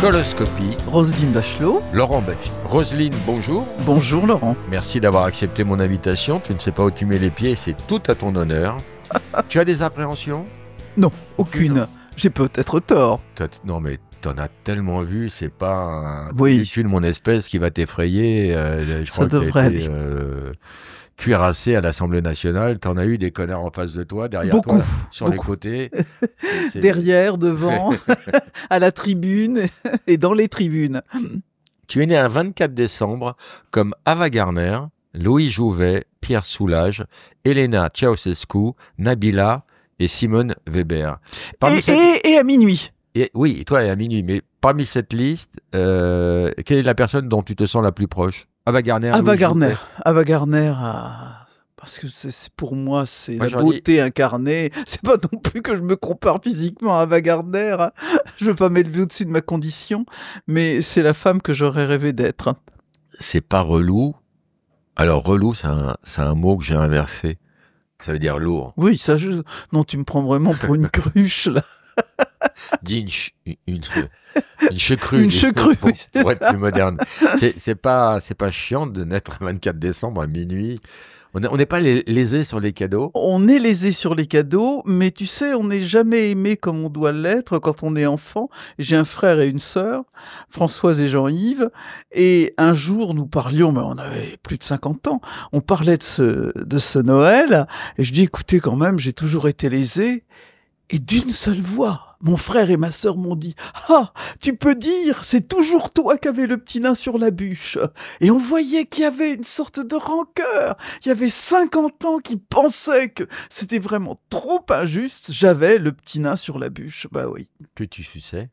Coloscopie. Roselyne Bachelot. Laurent Baffy. Roselyne, bonjour. Bonjour Laurent. Merci d'avoir accepté mon invitation. Tu ne sais pas où tu mets les pieds, c'est tout à ton honneur. Tu as des appréhensions? Non, aucune. J'ai peut-être tort. Non mais t'en as tellement vu, c'est pas un Oui. de mon espèce qui va t'effrayer. Je crois Ça devrait que cuirassé à l'Assemblée nationale. T'en as eu des connards en face de toi, derrière Beaucoup, toi, sur les côtés. Derrière, devant, à la tribune et dans les tribunes. Tu es né un 24 décembre comme Ava Gardner, Louis Jouvet, Pierre Soulages, Elena Ceausescu, Nabila et Simone Weber. Et à minuit. Oui, et toi et à minuit. Mais parmi cette liste, quelle est la personne dont tu te sens la plus proche? Ava Gardner. Ava Gardner. Ava Gardner, parce que pour moi, c'est la beauté incarnée. C'est pas non plus que je me compare physiquement à Ava Gardner. Je veux pas m'élever au-dessus de ma condition, mais c'est la femme que j'aurais rêvé d'être. C'est pas relou. Alors, relou, c'est un mot que j'ai inversé. Ça veut dire lourd. Oui, ça, non, tu me prends vraiment pour une cruche, là. Dis une checrue. Une checrue. Pour être plus moderne. C'est pas chiant de naître le 24 décembre à minuit. On n'est pas lésé sur les cadeaux. On est lésé sur les cadeaux, mais tu sais, on n'est jamais aimé comme on doit l'être quand on est enfant. J'ai un frère et une sœur, Françoise et Jean-Yves, et un jour nous parlions, mais on avait plus de 50 ans, on parlait de ce Noël, et je dis, écoutez quand même, j'ai toujours été lésé, et d'une seule voix, mon frère et ma sœur m'ont dit « Ah, tu peux dire, c'est toujours toi qui avais le petit nain sur la bûche !» Et on voyait qu'il y avait une sorte de rancœur. Il y avait 50 ans qui pensaient que c'était vraiment trop injuste. J'avais le petit nain sur la bûche. Bah oui. Que tu suçais?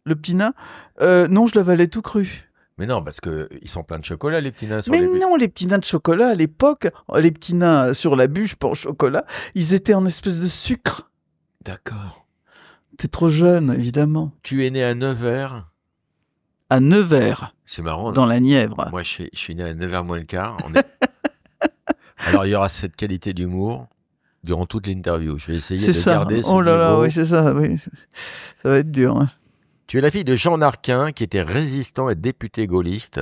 Le petit nain non, je l'avalais tout cru. Mais non, parce qu'ils sont pleins de chocolat, les petits nains sur les bûches. Mais non, les petits nains de chocolat, à l'époque, les petits nains sur la bûche, pas en chocolat, ils étaient en espèce de sucre. D'accord. T'es trop jeune, évidemment. Tu es né à Nevers. À Nevers. C'est marrant. Dans la Nièvre. Moi, je suis né à Nevers moins le quart. Alors, il y aura cette qualité d'humour durant toute l'interview. Je vais essayer de garder ce niveau. Oh là là, oui, c'est ça. Oui. Ça va être dur. Hein. Tu es la fille de Jean Narquin, qui était résistant et député gaulliste.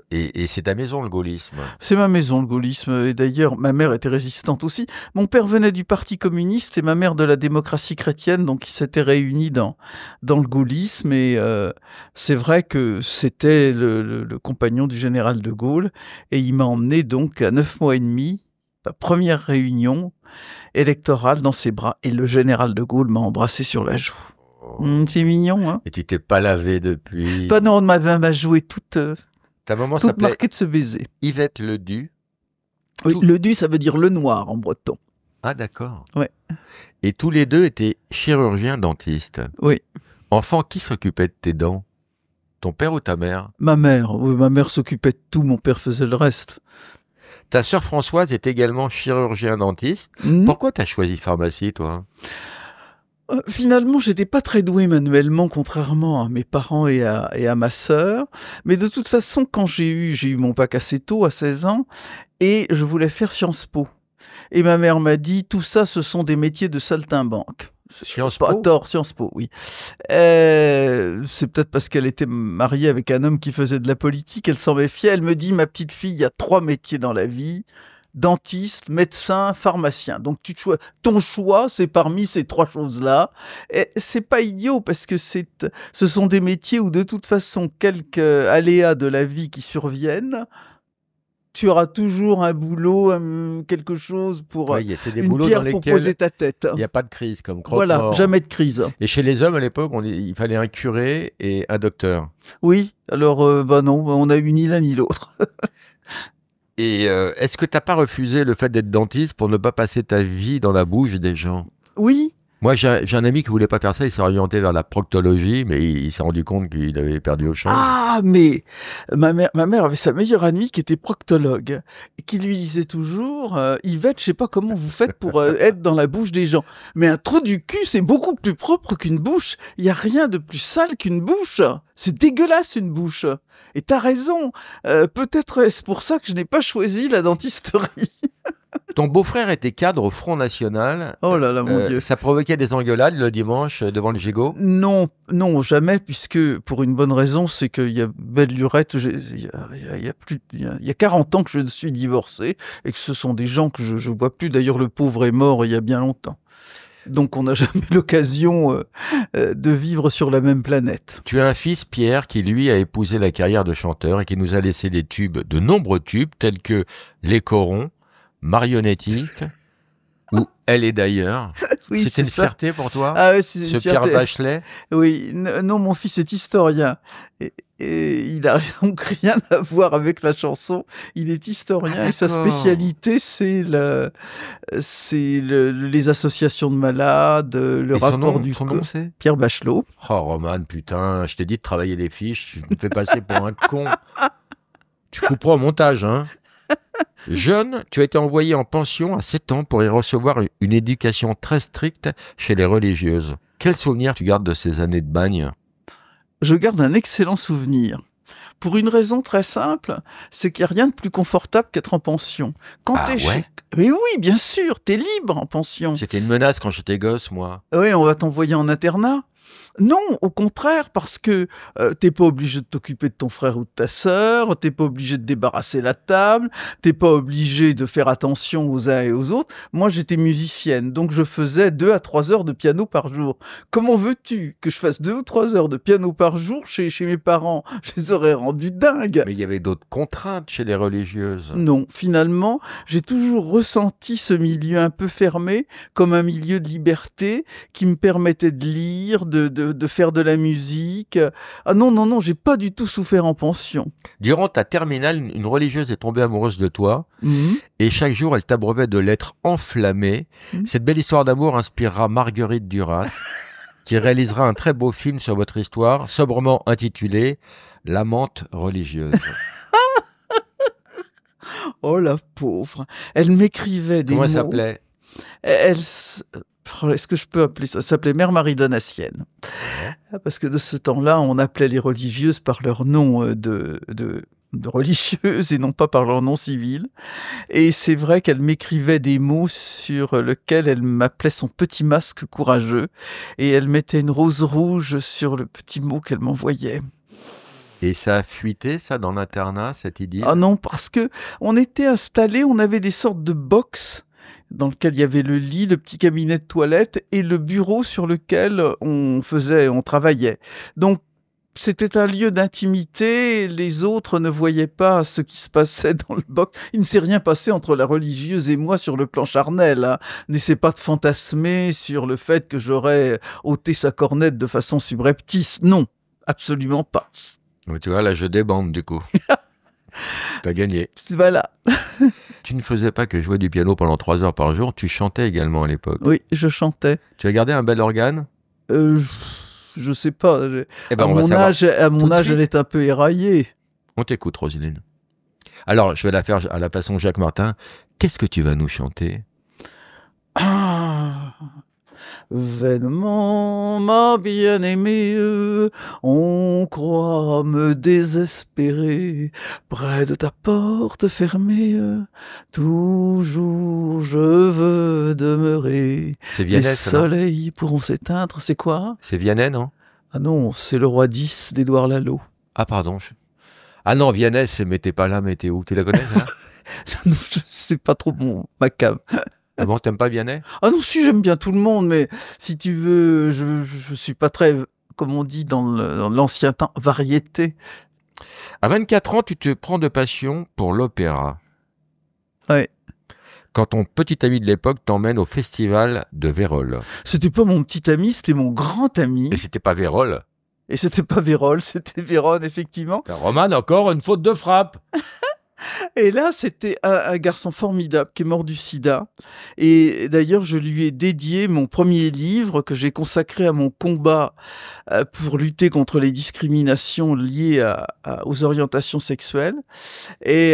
Et c'est ta maison, le gaullisme? C'est ma maison, le gaullisme. Et d'ailleurs, ma mère était résistante aussi. Mon père venait du Parti communiste et ma mère de la démocratie chrétienne, donc ils s'étaient réunis dans le gaullisme. Et c'est vrai que c'était le compagnon du général de Gaulle. Et il m'a emmené donc à 9 mois et demi, ma première réunion électorale dans ses bras. Et le général de Gaulle m'a embrassé sur la joue. C'est mignon, hein. Et tu t'es pas lavé depuis? Pas non, ma joue est toute marquée de ce baiser. Yvette Ledu. Oui, Ledu, ça veut dire le noir en breton. Ah d'accord. Ouais. Et tous les deux étaient chirurgiens dentistes. Oui. Enfant, qui s'occupait de tes dents? Ton père ou ta mère? Ma mère. Oui, ma mère s'occupait de tout, mon père faisait le reste. Ta sœur Françoise est également chirurgien dentiste. Pourquoi t'as choisi pharmacie, toi? Finalement, j'étais pas très doué manuellement, contrairement à mes parents et à ma sœur. Mais de toute façon, quand j'ai eu mon bac assez tôt, à 16 ans, et je voulais faire Sciences Po. Et ma mère m'a dit, tout ça, ce sont des métiers de saltimbanque. Sciences Po? Pas tort, Sciences Po, oui. C'est peut-être parce qu'elle était mariée avec un homme qui faisait de la politique, elle s'en méfiait. Elle me dit, ma petite fille, il y a 3 métiers dans la vie. Dentiste, médecin, pharmacien. Donc ton choix, c'est parmi ces 3 choses-là. Et c'est pas idiot parce que ce sont des métiers où de toute façon, quelques aléas de la vie qui surviennent, tu auras toujours un boulot, quelque chose pour une pierre pour poser ta tête. Il n'y a pas de crise comme croque-mort. Voilà, jamais de crise. Et chez les hommes à l'époque, il fallait un curé et un docteur. Oui, alors non, on a eu ni l'un ni l'autre. Et est-ce que tu n'as pas refusé le fait d'être dentiste pour ne pas passer ta vie dans la bouche des gens? Oui. Moi, j'ai un ami qui voulait pas faire ça, il s'est orienté vers la proctologie, mais il s'est rendu compte qu'il avait perdu au change. Ah, mais ma mère avait sa meilleure amie qui était proctologue, et qui lui disait toujours Yvette, je sais pas comment vous faites pour être dans la bouche des gens. Mais un trou du cul, c'est beaucoup plus propre qu'une bouche. Il y a rien de plus sale qu'une bouche. C'est dégueulasse, une bouche. Et t'as raison. Peut-être est-ce pour ça que je n'ai pas choisi la dentisterie. Ton beau-frère était cadre au Front National. Oh là là, mon Dieu. Ça provoquait des engueulades le dimanche devant le gigot? Non, non, jamais, puisque pour une bonne raison, c'est qu'il y a belle lurette, il y a 40 ans que je suis divorcé et que ce sont des gens que je vois plus. D'ailleurs, le pauvre est mort il y a bien longtemps. Donc on n'a jamais l'occasion de vivre sur la même planète. Tu as un fils, Pierre, qui lui a épousé la carrière de chanteur et qui nous a laissé des tubes, de nombreux tubes, tels que Les Corons, Marionnettique, ou Elle est d'ailleurs. Oui, C'était c'est une ça. fierté pour toi, Ah oui, c'est une ce Pierre fierté. Bachelet? Oui, non, mon fils est historien. Et il n'a donc rien à voir avec la chanson. Il est historien et sa d'accord. spécialité, c'est les associations de malades, le Et rapport du son nom c'est? Pierre Bachelot. Oh, Roman, putain, je t'ai dit de travailler les fiches, tu me fais passer pour un con. Tu couperas au montage, hein. Jeune, tu as été envoyé en pension à 7 ans pour y recevoir une éducation très stricte chez les religieuses. Quel souvenir tu gardes de ces années de bagne? Je garde un excellent souvenir. Pour une raison très simple, c'est qu'il n'y a rien de plus confortable qu'être en pension. Quand Ah t'es ouais? Mais oui, bien sûr, t'es libre en pension. C'était une menace quand j'étais gosse, moi. Oui, on va t'envoyer en internat. Non, au contraire, parce que t'es pas obligé de t'occuper de ton frère ou de ta sœur, t'es pas obligé de débarrasser la table, t'es pas obligé de faire attention aux uns et aux autres. Moi, j'étais musicienne, donc je faisais 2 à 3 heures de piano par jour. Comment veux-tu que je fasse 2 ou 3 heures de piano par jour chez mes parents? Je les aurais rendus dingues. Mais il y avait d'autres contraintes chez les religieuses. Non, finalement, j'ai toujours ressenti ce milieu un peu fermé comme un milieu de liberté qui me permettait de lire, de faire de la musique. Ah non, non, non, j'ai pas du tout souffert en pension. Durant ta terminale, une religieuse est tombée amoureuse de toi Mhm. et chaque jour, elle t'abreuvait de lettres enflammées. Mhm. Cette belle histoire d'amour inspirera Marguerite Duras, qui réalisera un très beau film sur votre histoire, sobrement intitulé L'amante religieuse. Oh la pauvre. Elle m'écrivait des Comment elle mots. s'appelait? Est-ce que je peux appeler ça? Ça s'appelait Mère Marie Donatienne. Parce que de ce temps-là, on appelait les religieuses par leur nom de religieuses et non pas par leur nom civil. Et c'est vrai qu'elle m'écrivait des mots sur lesquels elle m'appelait son petit masque courageux. Et elle mettait une rose rouge sur le petit mot qu'elle m'envoyait. Et ça a fuité, ça, dans l'internat, cette idylle? Ah non, parce que on était installés, on avait des sortes de box dans lequel il y avait le lit, le petit cabinet de toilette et le bureau sur lequel on travaillait. Donc, c'était un lieu d'intimité, les autres ne voyaient pas ce qui se passait dans le box. Il ne s'est rien passé entre la religieuse et moi sur le plan charnel. Hein. N'essaie pas de fantasmer sur le fait que j'aurais ôté sa cornette de façon subreptice. Non, absolument pas. Oui, tu vois, là, je débande, du coup. T'as gagné. Voilà. Tu ne faisais pas que jouer du piano pendant 3 heures par jour, tu chantais également à l'époque. Oui, je chantais. Tu as gardé un bel organe? Je sais pas. Eh ben, À on va mon savoir âge, tout de elle suite. est un peu éraillée. On t'écoute, Roselyne. Alors, je vais la faire à la façon Jacques Martin. Qu'est-ce que tu vas nous chanter? Ah, vainement, ma bien-aimée, on croit me désespérer près de ta porte fermée. Toujours je veux demeurer. C'est Les Vianney, ça, non? soleils pourront s'éteindre. C'est quoi? C'est Vianney, non? Ah non, c'est le roi 10 d'Édouard Lalo. Ah, pardon. Ah non, Vianney, c'est Mais t'es pas là, mais t'es où? Tu la connais, ça? Non, je sais pas trop ma cam. Ah bon, t'aimes pas Vianney? Ah non, si, j'aime bien tout le monde, mais si tu veux, je suis pas très, comme on dit dans l'ancien temps, variété. À 24 ans, tu te prends de passion pour l'opéra. Ouais. Quand ton petit ami de l'époque t'emmène au festival de Vérole. C'était pas mon petit ami, c'était mon grand ami. Et c'était pas Vérole. Et c'était pas Vérole, c'était Vérone, effectivement. Roman, encore une faute de frappe. Et là, c'était un garçon formidable qui est mort du sida. Et d'ailleurs, je lui ai dédié mon premier livre que j'ai consacré à mon combat pour lutter contre les discriminations liées aux orientations sexuelles. Et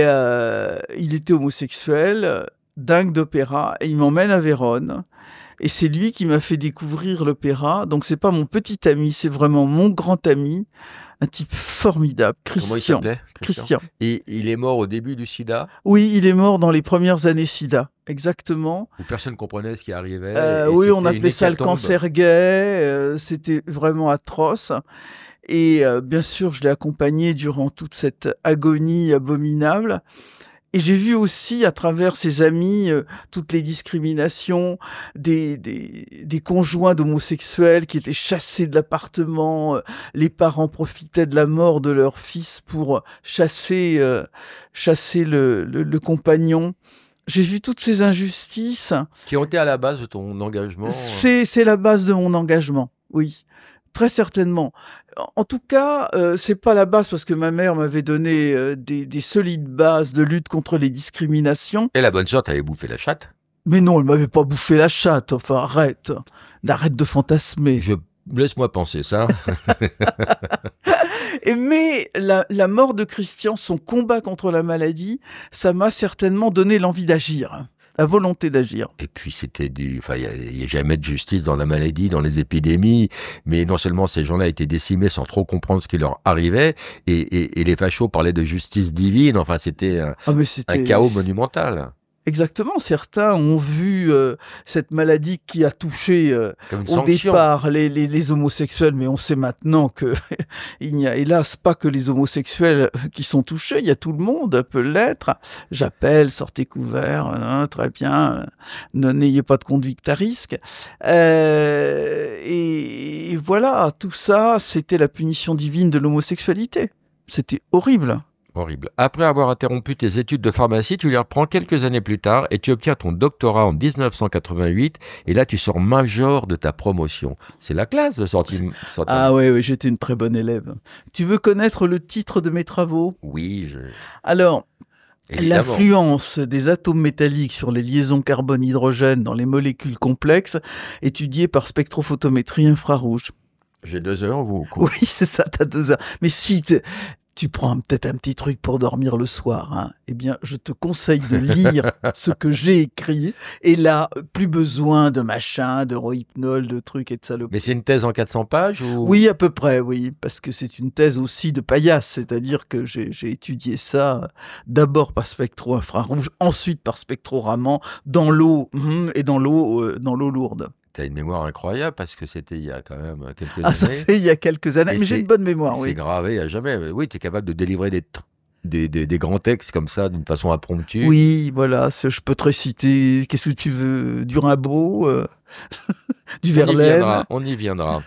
il était homosexuel, dingue d'opéra, et il m'emmène à Vérone. Et c'est lui qui m'a fait découvrir l'opéra. Donc c'est pas mon petit ami, c'est vraiment mon grand ami. Un type formidable, Comment il Christian. s'appelait? Christian. Et il est mort au début du sida, Oui, il est mort dans les premières années SIDA, exactement. où personne ne comprenait ce qui arrivait. Et Oui, on c'était une appelait ça le hécatombe. cancer gay. C'était vraiment atroce. Et bien sûr, je l'ai accompagné durant toute cette agonie abominable. Et j'ai vu aussi, à travers ses amis, toutes les discriminations des conjoints d'homosexuels qui étaient chassés de l'appartement. Les parents profitaient de la mort de leur fils pour chasser le compagnon. J'ai vu toutes ces injustices. Qui ont été à la base de ton engagement. C'est la base de mon engagement, oui. Très certainement. En tout cas, c'est pas la base parce que ma mère m'avait donné des solides bases de lutte contre les discriminations. Et la bonne sœur t'avait bouffé la chatte. Mais non, elle m'avait pas bouffé la chatte. Enfin, arrête. Arrête de fantasmer. Laisse-moi penser ça. Mais la mort de Christian, son combat contre la maladie, ça m'a certainement donné l'envie d'agir. La volonté d'agir. Et puis c'était enfin, il n'y a jamais de justice dans la maladie, dans les épidémies, mais non seulement ces gens-là étaient décimés sans trop comprendre ce qui leur arrivait, et les fachos parlaient de justice divine, enfin c'était un chaos monumental. Exactement, certains ont vu cette maladie qui a touché au départ les homosexuels, mais on sait maintenant que il n'y a hélas pas que les homosexuels qui sont touchés, il y a tout le monde peut l'être. J'appelle, sortez couverts, hein, très bien, n'ayez pas de conduite à risque. Et voilà, tout ça, c'était la punition divine de l'homosexualité. C'était horrible. Horrible. Après avoir interrompu tes études de pharmacie, tu les reprends quelques années plus tard et tu obtiens ton doctorat en 1988 et là tu sors major de ta promotion. C'est la classe de sortie. Ah oui, j'étais une très bonne élève. Tu veux connaître le titre de mes travaux? Oui. Alors, l'influence des atomes métalliques sur les liaisons carbone-hydrogène dans les molécules complexes étudiées par spectrophotométrie infrarouge. J'ai 2 heures ou quoi? Oui, c'est ça, t'as 2 heures. Mais si tu prends peut-être un petit truc pour dormir le soir, hein, eh bien, je te conseille de lire ce que j'ai écrit. Et là, plus besoin de machin, de rohypnol, de trucs et de saloperies. Mais c'est une thèse en 400 pages ou... Oui, à peu près, oui. Parce que c'est une thèse aussi de paillasse. C'est-à-dire que j'ai étudié ça d'abord par spectro-infrarouge, ensuite par spectro-Raman, dans l'eau et dans l'eau lourde. T'as une mémoire incroyable parce que c'était il y a quand même quelques années. Ah, ça fait il y a quelques années, mais j'ai une bonne mémoire, oui. C'est gravé à jamais. Oui, tu es capable de délivrer des grands textes comme ça d'une façon impromptue. Oui, voilà, je peux te réciter, qu'est-ce que tu veux, du Rimbaud, du Verlaine. On y viendra.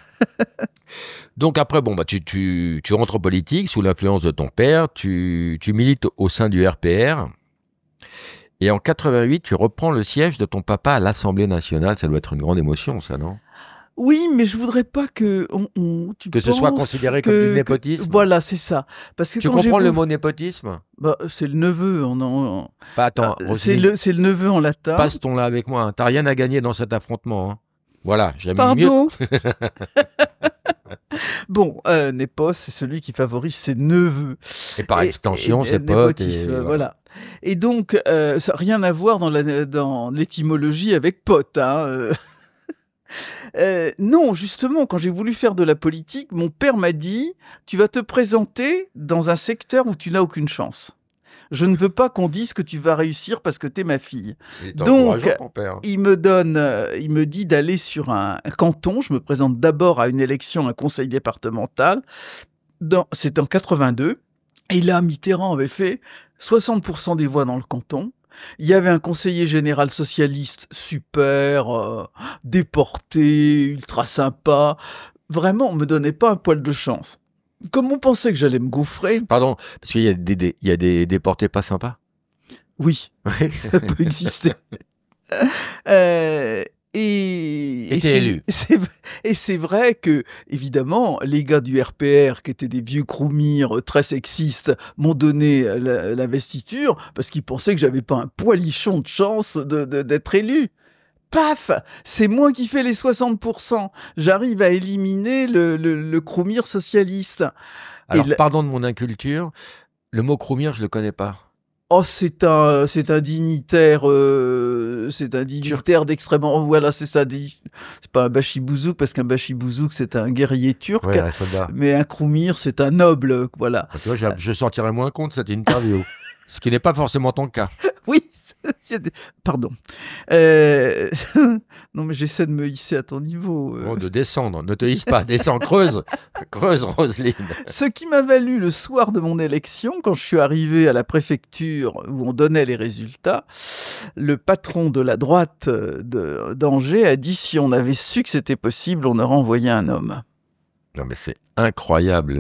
Donc après, bon, bah, tu rentres en politique sous l'influence de ton père, tu milites au sein du RPR. Et en 88, tu reprends le siège de ton papa à l'Assemblée nationale. Ça doit être une grande émotion, ça, non? Oui, mais je voudrais pas que ce soit considéré comme du népotisme. Voilà, c'est ça. Parce que tu comprends le mot népotisme? Bah, c'est le neveu. Attends, c'est le neveu en latin. Passe ton là avec moi. Hein. T'as rien à gagner dans cet affrontement. Hein. Voilà, j'aime mieux. Pardon. Bon, népos, c'est celui qui favorise ses neveux. Et par extension, ses potes. Voilà. Et donc, ça n'a rien à voir dans l'étymologie avec pote. Hein. Non, justement, quand j'ai voulu faire de la politique, mon père m'a dit « Tu vas te présenter dans un secteur où tu n'as aucune chance. Je ne veux pas qu'on dise que tu vas réussir parce que t'es ma fille. » Donc, il me dit d'aller sur un canton. Je me présente d'abord à une élection, un conseil départemental. C'est en 82. Et là, Mitterrand avait fait 60% des voix dans le canton. Il y avait un conseiller général socialiste super, déporté, ultra sympa. Vraiment, on me donnait pas un poil de chance. Comme on pensait que j'allais me gaufrer... Pardon, parce qu'il y a des déportés pas sympas? Oui, ça peut exister. Et t'es élu. Et c'est vrai que, évidemment, les gars du RPR, qui étaient des vieux croumirs très sexistes, m'ont donné l'investiture parce qu'ils pensaient que j'avais pas un poilichon de chance d'être élu. Paf! C'est moi qui fais les 60%. J'arrive à éliminer le croumir socialiste. Alors, pardon de mon inculture, le mot croumir, je le connais pas. Oh, c'est un dignitaire d'extrême. Voilà, c'est ça. C'est pas un bachibouzouk, parce qu'un bachibouzouk, c'est un guerrier turc. Ouais, un soldat. Mais un kroumir, c'est un noble. Voilà. Tu vois, je sentirais moins compte de cette interview. Ce qui n'est pas forcément ton cas. Oui. Pardon. Non, mais j'essaie de me hisser à ton niveau. Bon, de descendre. Ne te hisse pas. Descends, creuse. Creuse, Roselyne. Ce qui m'a valu le soir de mon élection, quand je suis arrivé à la préfecture où on donnait les résultats, le patron de la droite d'Angers a dit si on avait su que c'était possible, on aurait envoyé un homme. Non, mais c'est incroyable,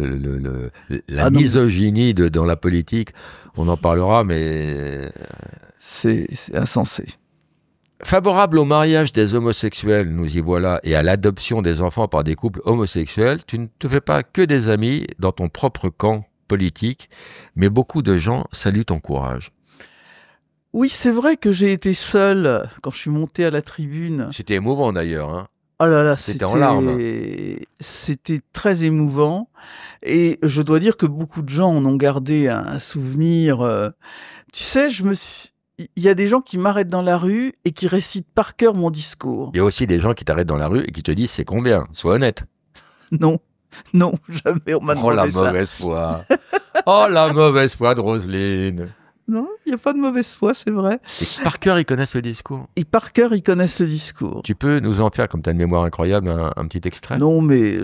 la misogynie dans la politique. On en parlera, mais... C'est insensé. Favorable au mariage des homosexuels, nous y voilà, et à l'adoption des enfants par des couples homosexuels, tu ne te fais pas que des amis dans ton propre camp politique, mais beaucoup de gens saluent ton courage. Oui, c'est vrai que j'ai été seul quand je suis monté à la tribune. C'était émouvant d'ailleurs, hein. Oh là là, c'était en larmes. C'était très émouvant. Et je dois dire que beaucoup de gens en ont gardé un souvenir. Tu sais, il y a des gens qui m'arrêtent dans la rue et qui récitent par cœur mon discours. Il y a aussi des gens qui t'arrêtent dans la rue et qui te disent c'est combien. Sois honnête. Non, jamais on m'a demandé ça. Oh la mauvaise foi. Oh la mauvaise foi de Roselyne. Non, il n'y a pas de mauvaise foi, c'est vrai. Et par cœur, ils connaissent le discours. Et par cœur, ils connaissent le discours. Tu peux nous en faire, comme tu as une mémoire incroyable, un petit extrait? Non, mais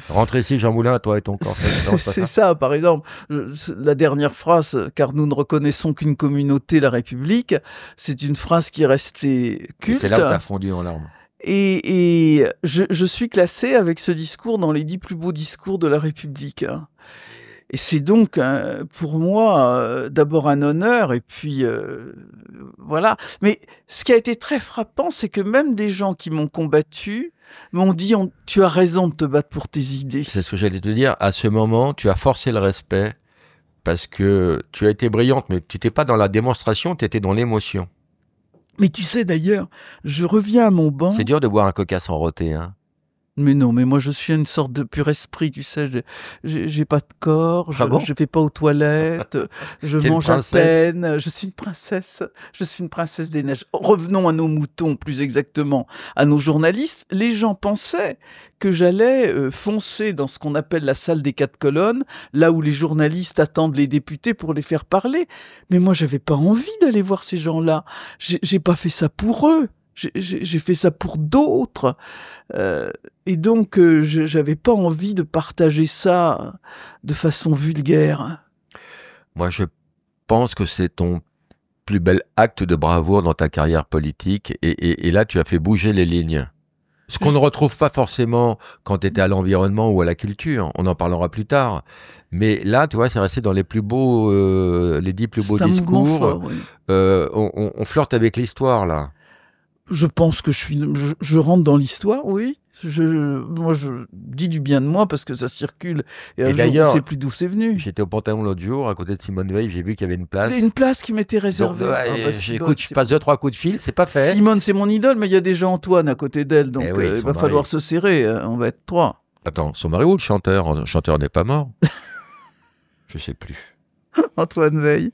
Rentre ici, Jean Moulin, toi et ton corps. C'est ça, par exemple. La dernière phrase, car nous ne reconnaissons qu'une communauté, la République, c'est une phrase qui est restée culte. C'est là où tu as fondu en larmes. Et je suis classé avec ce discours dans les 10 plus beaux discours de la République. Et c'est donc pour moi d'abord un honneur et puis voilà. Mais ce qui a été très frappant, c'est que même des gens qui m'ont combattu m'ont dit tu as raison de te battre pour tes idées. C'est ce que j'allais te dire. À ce moment, tu as forcé le respect parce que tu as été brillante, mais tu n'étais pas dans la démonstration, tu étais dans l'émotion. Mais tu sais d'ailleurs, je reviens à mon banc. C'est dur de boire un coca sans roter, hein. Mais non, mais moi je suis une sorte de pur esprit, tu sais, j'ai pas de corps, je vais pas aux toilettes, je mange à peine, je suis une princesse des neiges. Revenons à nos moutons, plus exactement, à nos journalistes. Les gens pensaient que j'allais foncer dans ce qu'on appelle la salle des 4 colonnes, là où les journalistes attendent les députés pour les faire parler. Mais moi j'avais pas envie d'aller voir ces gens-là, j'ai pas fait ça pour eux. J'ai fait ça pour d'autres. Et donc, j'avais pas envie de partager ça de façon vulgaire. Moi, je pense que c'est ton plus bel acte de bravoure dans ta carrière politique. Et là, tu as fait bouger les lignes. Ce qu'on ne retrouve pas forcément quand tu étais à l'environnement ou à la culture. On en parlera plus tard. Mais là, tu vois, c'est resté dans les plus beaux, les 10 plus beaux discours. Fort, oui. On flirte avec l'histoire, là. Je pense que je rentre dans l'histoire, oui. Moi, je dis du bien de moi parce que ça circule. Et d'ailleurs, je ne sais plus d'où c'est venu. J'étais au Panthéon l'autre jour, à côté de Simone Veil, j'ai vu qu'il y avait une place. Une place qui m'était réservée. Écoute, je passe 2-3 coups de fil, c'est pas fait. Simone, c'est mon idole, mais il y a déjà Antoine à côté d'elle, donc il va falloir se serrer. On va être 3. Attends, son mari ou le chanteur? Le chanteur n'est pas mort. Je sais plus. Antoine Veil.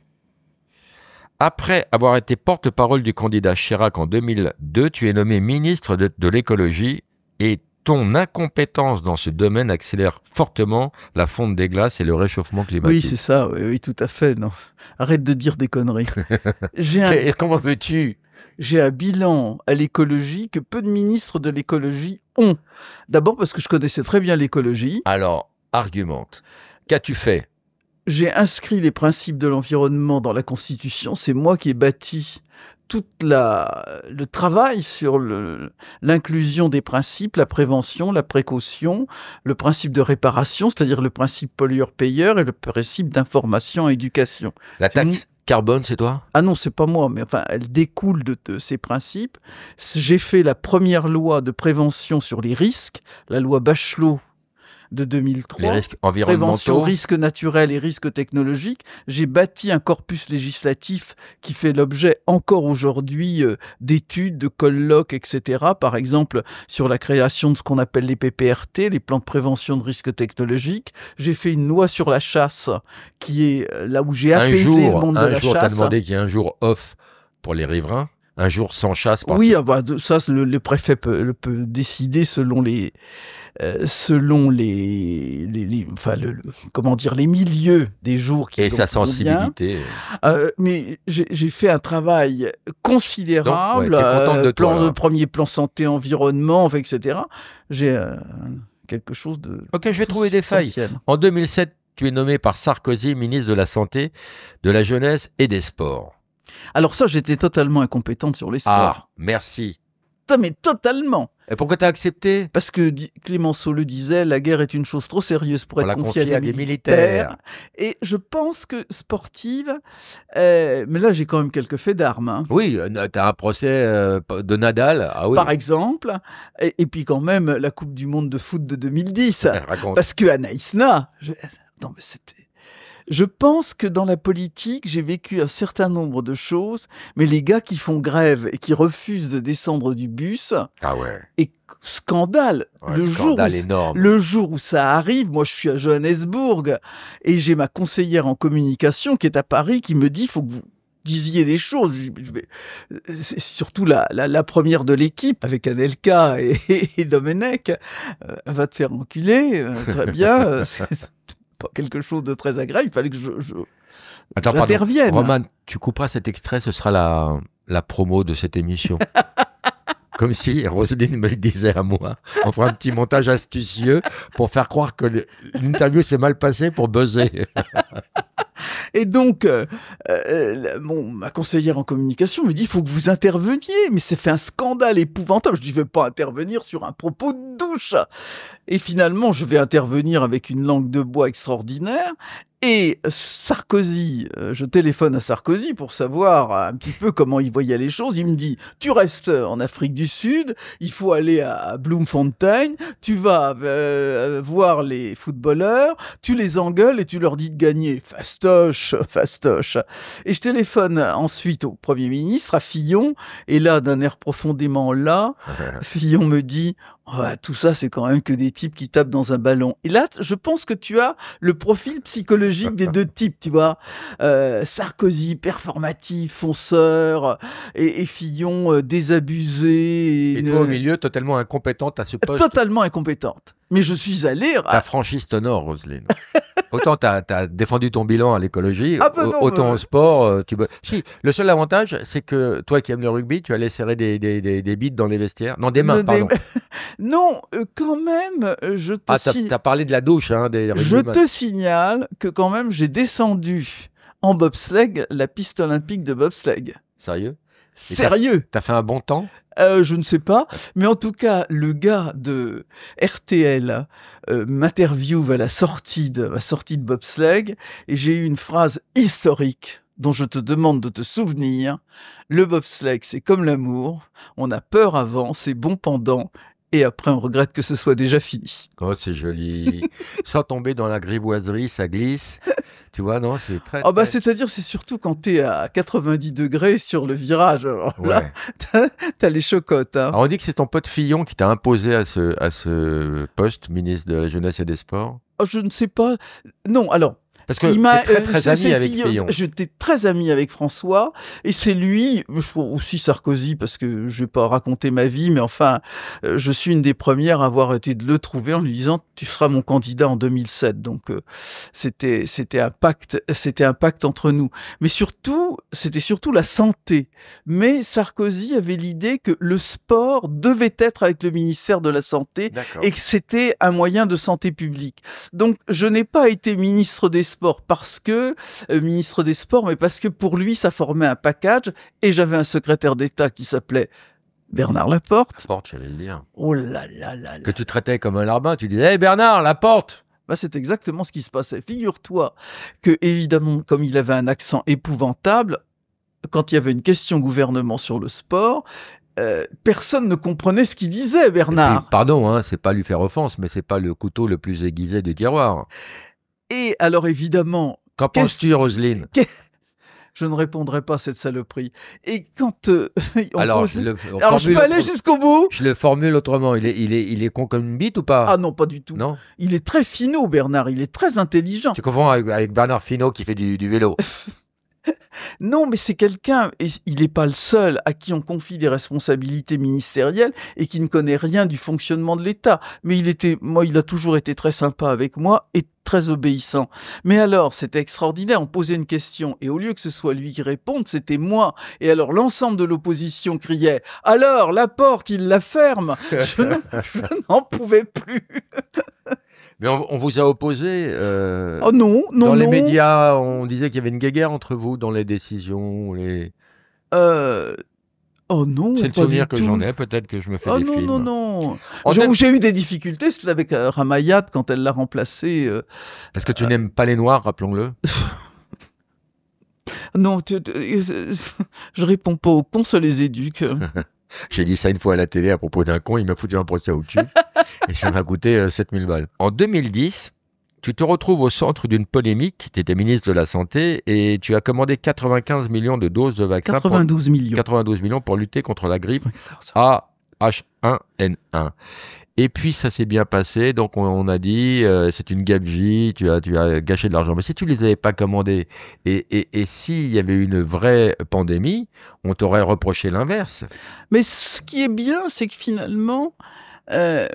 Après avoir été porte-parole du candidat Chirac en 2002, tu es nommé ministre de l'écologie et ton incompétence dans ce domaine accélère fortement la fonte des glaces et le réchauffement climatique. Oui, c'est ça, oui, tout à fait. Non. Arrête de dire des conneries. Comment veux-tu? J'ai un bilan à l'écologie que peu de ministres de l'écologie ont. D'abord parce que je connaissais très bien l'écologie. Alors, argumente. Qu'as-tu fait? J'ai inscrit les principes de l'environnement dans la Constitution. C'est moi qui ai bâti tout le travail sur l'inclusion des principes, la prévention, la précaution, le principe de réparation, c'est-à-dire le principe pollueur-payeur et le principe d'information-éducation. La taxe carbone, c'est toi? Ah non, c'est pas moi, mais enfin, elle découle de ces principes. J'ai fait la première loi de prévention sur les risques, la loi Bachelot, de Les 2003. risques Prévention, environnementaux. risques naturels et risques technologiques. J'ai bâti un corpus législatif qui fait l'objet encore aujourd'hui d'études, de colloques, etc. Par exemple, sur la création de ce qu'on appelle les PPRT, les plans de prévention de risques technologiques. J'ai fait une loi sur la chasse, qui est là où j'ai apaisé le monde de la Un jour, t'as chasse. demandé qu'il y ait un jour off pour les riverains, un jour sans chasse. Oui, ah bah, ça, le préfet peut décider selon enfin, comment dire, les milieux des jours qui Et sa convient. sensibilité. Mais j'ai fait un travail considérable, Donc, ouais, t'es contente de toi, là. premier plan santé-environnement, enfin, etc. J'ai quelque chose de Ok, je vais trouver des failles. essentiel. En 2007, tu es nommé par Sarkozy ministre de la Santé, de la Jeunesse et des Sports. Alors ça, j'étais totalement incompétente sur les sports. Ah, merci. Putain, mais totalement. Et pourquoi t'as accepté? Parce que Clémenceau le disait, la guerre est une chose trop sérieuse pour On être l'a confiée à des militaires. Et je pense que sportive, mais là j'ai quand même quelques faits d'armes. Hein. Oui, t'as un procès de Nadal. Ah oui. Par exemple, et puis quand même la Coupe du Monde de foot de 2010. Raconte. Parce que Anaïs Nin, non, mais c'était... Je pense que dans la politique, j'ai vécu un certain nombre de choses, mais les gars qui font grève et qui refusent de descendre du bus, Ah ouais. et scandale, Ouais, scandale énorme. le jour où ça arrive, moi je suis à Johannesburg, et j'ai ma conseillère en communication qui est à Paris qui me dit, faut que vous disiez des choses. C'est surtout la première de l'équipe, avec Anelka et Domenech, va te faire enculer, très bien, c'est pas quelque chose de très agréable, il fallait que Attends, pardon. j'intervienne. Roman, tu couperas cet extrait, ce sera la promo de cette émission. Comme si Roselyne me le disait à moi. On fera un petit montage astucieux pour faire croire que l'interview s'est mal passée pour buzzer. Et donc, ma conseillère en communication me dit, il faut que vous interveniez, mais c'est fait un scandale épouvantable. Je dis, je ne vais pas intervenir sur un propos de douche. Et finalement, je vais intervenir avec une langue de bois extraordinaire. Et Sarkozy, je téléphone à Sarkozy pour savoir un petit peu comment il voyait les choses. Il me dit, tu restes en Afrique du Sud, il faut aller à Bloemfontein, tu vas voir les footballeurs, tu les engueules et tu leur dis de gagner. Fastoche, fastoche. Et je téléphone ensuite au Premier ministre, à Fillon, et là, d'un air profondément là, Fillon me dit, ouais, tout ça, c'est quand même que des types qui tapent dans un ballon. Et là, je pense que tu as le profil psychologique des deux types, tu vois. Sarkozy, performatif, fonceur, et Fillon, désabusé. Et toi, au milieu, totalement incompétente à ce poste. Totalement incompétente. Mais je suis allé... Ta franchise t'honore, Roselyne. Autant t'as défendu ton bilan à l'écologie, Ah ben non, autant au sport, Si, le seul avantage, c'est que toi qui aimes le rugby, tu allais serrer des bites dans les vestiaires. Non, des mains, pardon. Non, quand même, je te... Ah, t'as parlé de la douche, hein, des Je rugbyman. te signale que quand même, j'ai descendu en bobsleigh la piste olympique de bobsleigh. Sérieux? Sérieux? T'as fait un bon temps? Je ne sais pas, mais en tout cas, le gars de RTL m'interviewe à la sortie de bobsleigh, et j'ai eu une phrase historique dont je te demande de te souvenir. Le bobsleigh, c'est comme l'amour, on a peur avant, c'est bon pendant, et après on regrette que ce soit déjà fini. Oh, c'est joli. Sans tomber dans la grivoiserie, ça glisse. Tu vois, non, c'est très... Ah bah, très... c'est-à-dire, c'est surtout quand t'es à 90 degrés sur le virage. Alors là, Ouais. t'as les chocottes. Hein. Alors, on dit que c'est ton pote Fillon qui t'a imposé à ce poste, ministre de la Jeunesse et des Sports. Oh, je ne sais pas. Non, alors... Parce que t'es très ami avec Fillon. J'étais très ami avec François, et c'est lui, je crois aussi Sarkozy, parce que je vais pas raconter ma vie, mais enfin, je suis une des premières à avoir été de le trouver en lui disant, tu seras mon candidat en 2007. Donc, c'était un pacte entre nous. Mais surtout, c'était surtout la santé. Mais Sarkozy avait l'idée que le sport devait être avec le ministère de la Santé, et que c'était un moyen de santé publique. Donc, je n'ai pas été ministre des Sports parce que ministre des Sports, mais parce que pour lui, ça formait un package, et j'avais un secrétaire d'État qui s'appelait Bernard Laporte. Laporte, j'allais le dire. Oh là là là là. Que tu traitais comme un larbin, tu disais « Hey Bernard, Laporte !» Bah, c'est exactement ce qui se passait. Figure-toi que, évidemment, comme il avait un accent épouvantable, quand il y avait une question gouvernement sur le sport, personne ne comprenait ce qu'il disait, Et puis, Bernard. pardon, hein, c'est pas lui faire offense, mais c'est pas le couteau le plus aiguisé du tiroir. Et alors évidemment, Qu'en penses-tu, Roselyne? je ne répondrai pas à cette saloperie. Et quand on Alors, pose... je le Alors je peux aller formule, jusqu'au bout? je le formule autrement. Il est con comme une bite ou pas? Ah non, pas du tout. Non? Il est très finaud, Bernard, il est très intelligent. Tu confonds avec Bernard Finot qui fait du vélo. Non, mais c'est quelqu'un, et il n'est pas le seul à qui on confie des responsabilités ministérielles et qui ne connaît rien du fonctionnement de l'État. Mais il a toujours été très sympa avec moi et très obéissant. Mais alors, c'était extraordinaire, on posait une question et au lieu que ce soit lui qui réponde, c'était moi. Et alors, l'ensemble de l'opposition criait « Alors, la porte, il la ferme !» Je n'en pouvais plus. Mais on vous a opposé. Oh non, non, Dans les non. médias, on disait qu'il y avait une guerre entre vous dans les décisions. Oh non, C'est le pas souvenir du que tout. j'en ai. Peut-être que je me fais Oh des non, films. non, non. En Où même- j'ai eu des difficultés, c'était avec Ramayad quand elle l'a remplacé. Parce que tu n'aimes pas les Noirs, rappelons-le. Non, je réponds pas aux cons, ça les éduque. J'ai dit ça une fois à la télé à propos d'un con, il m'a foutu un procès au cul. Et ça m'a coûté 7000 balles. En 2010, tu te retrouves au centre d'une polémique. Tu étais ministre de la Santé et tu as commandé 95 millions de doses de vaccins. 92 millions. 92 millions pour lutter contre la grippe Ça. AH1N1. Et puis ça s'est bien passé, donc on a dit c'est une gabegie, tu as gâché de l'argent. Mais si tu les avais pas commandés et s'il y avait une vraie pandémie, on t'aurait reproché l'inverse. Mais ce qui est bien, c'est que finalement,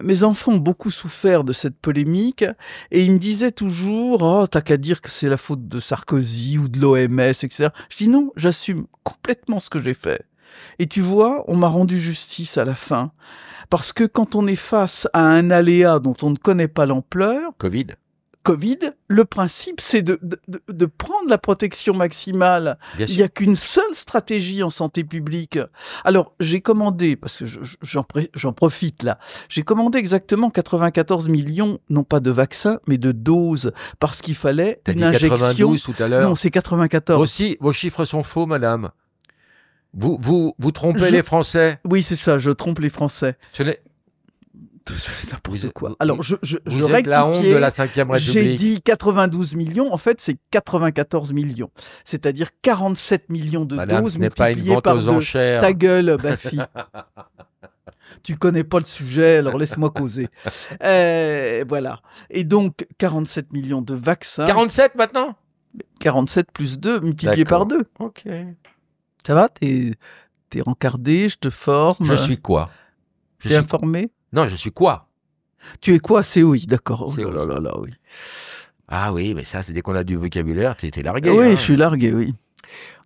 mes enfants ont beaucoup souffert de cette polémique et ils me disaient toujours « Oh, t'as qu'à dire que c'est la faute de Sarkozy ou de l'OMS, etc. » Je dis non, j'assume complètement ce que j'ai fait. Et tu vois, on m'a rendu justice à la fin. Parce que quand on est face à un aléa dont on ne connaît pas l'ampleur, Covid, le principe, c'est de prendre la protection maximale. Bien Il n'y sûr. a qu'une seule stratégie en santé publique. Alors, j'ai commandé, parce que j'en profite là, j'ai commandé exactement 94 millions, non pas de vaccins, mais de doses, parce qu'il fallait T'as une dit injection. 92 tout à l'heure. Non, c'est 94. Aussi, vos chiffres sont faux, madame. Vous trompez Je- les Français. Oui, c'est ça, je trompe les Français. Ce n'est- C'est Vous n'importe êtes- quoi. vous- Alors, je Vous êtes la honte de la 5e J'ai République. dit 92 millions, en fait c'est 94 millions. C'est-à-dire 47 millions de Madame, doses ce n'est pas une multipliées vente par aux 2. enchères. Ta gueule, Bafi. Tu connais pas le sujet, alors laisse-moi causer. Voilà. Et donc 47 millions de vaccins. 47 maintenant 47 plus 2 multiplié par D'accord. 2. Ok. Ça va? T'es encardé, je te forme. Je suis quoi Je T'es suis- informé? Non, je suis quoi Tu es quoi? C'est oui, d'accord. Oh C'est là oui. là là là, oui. Ah oui, mais ça, c'est dès qu'on a du vocabulaire, t'es largué. Oui, hein. je suis largué, oui.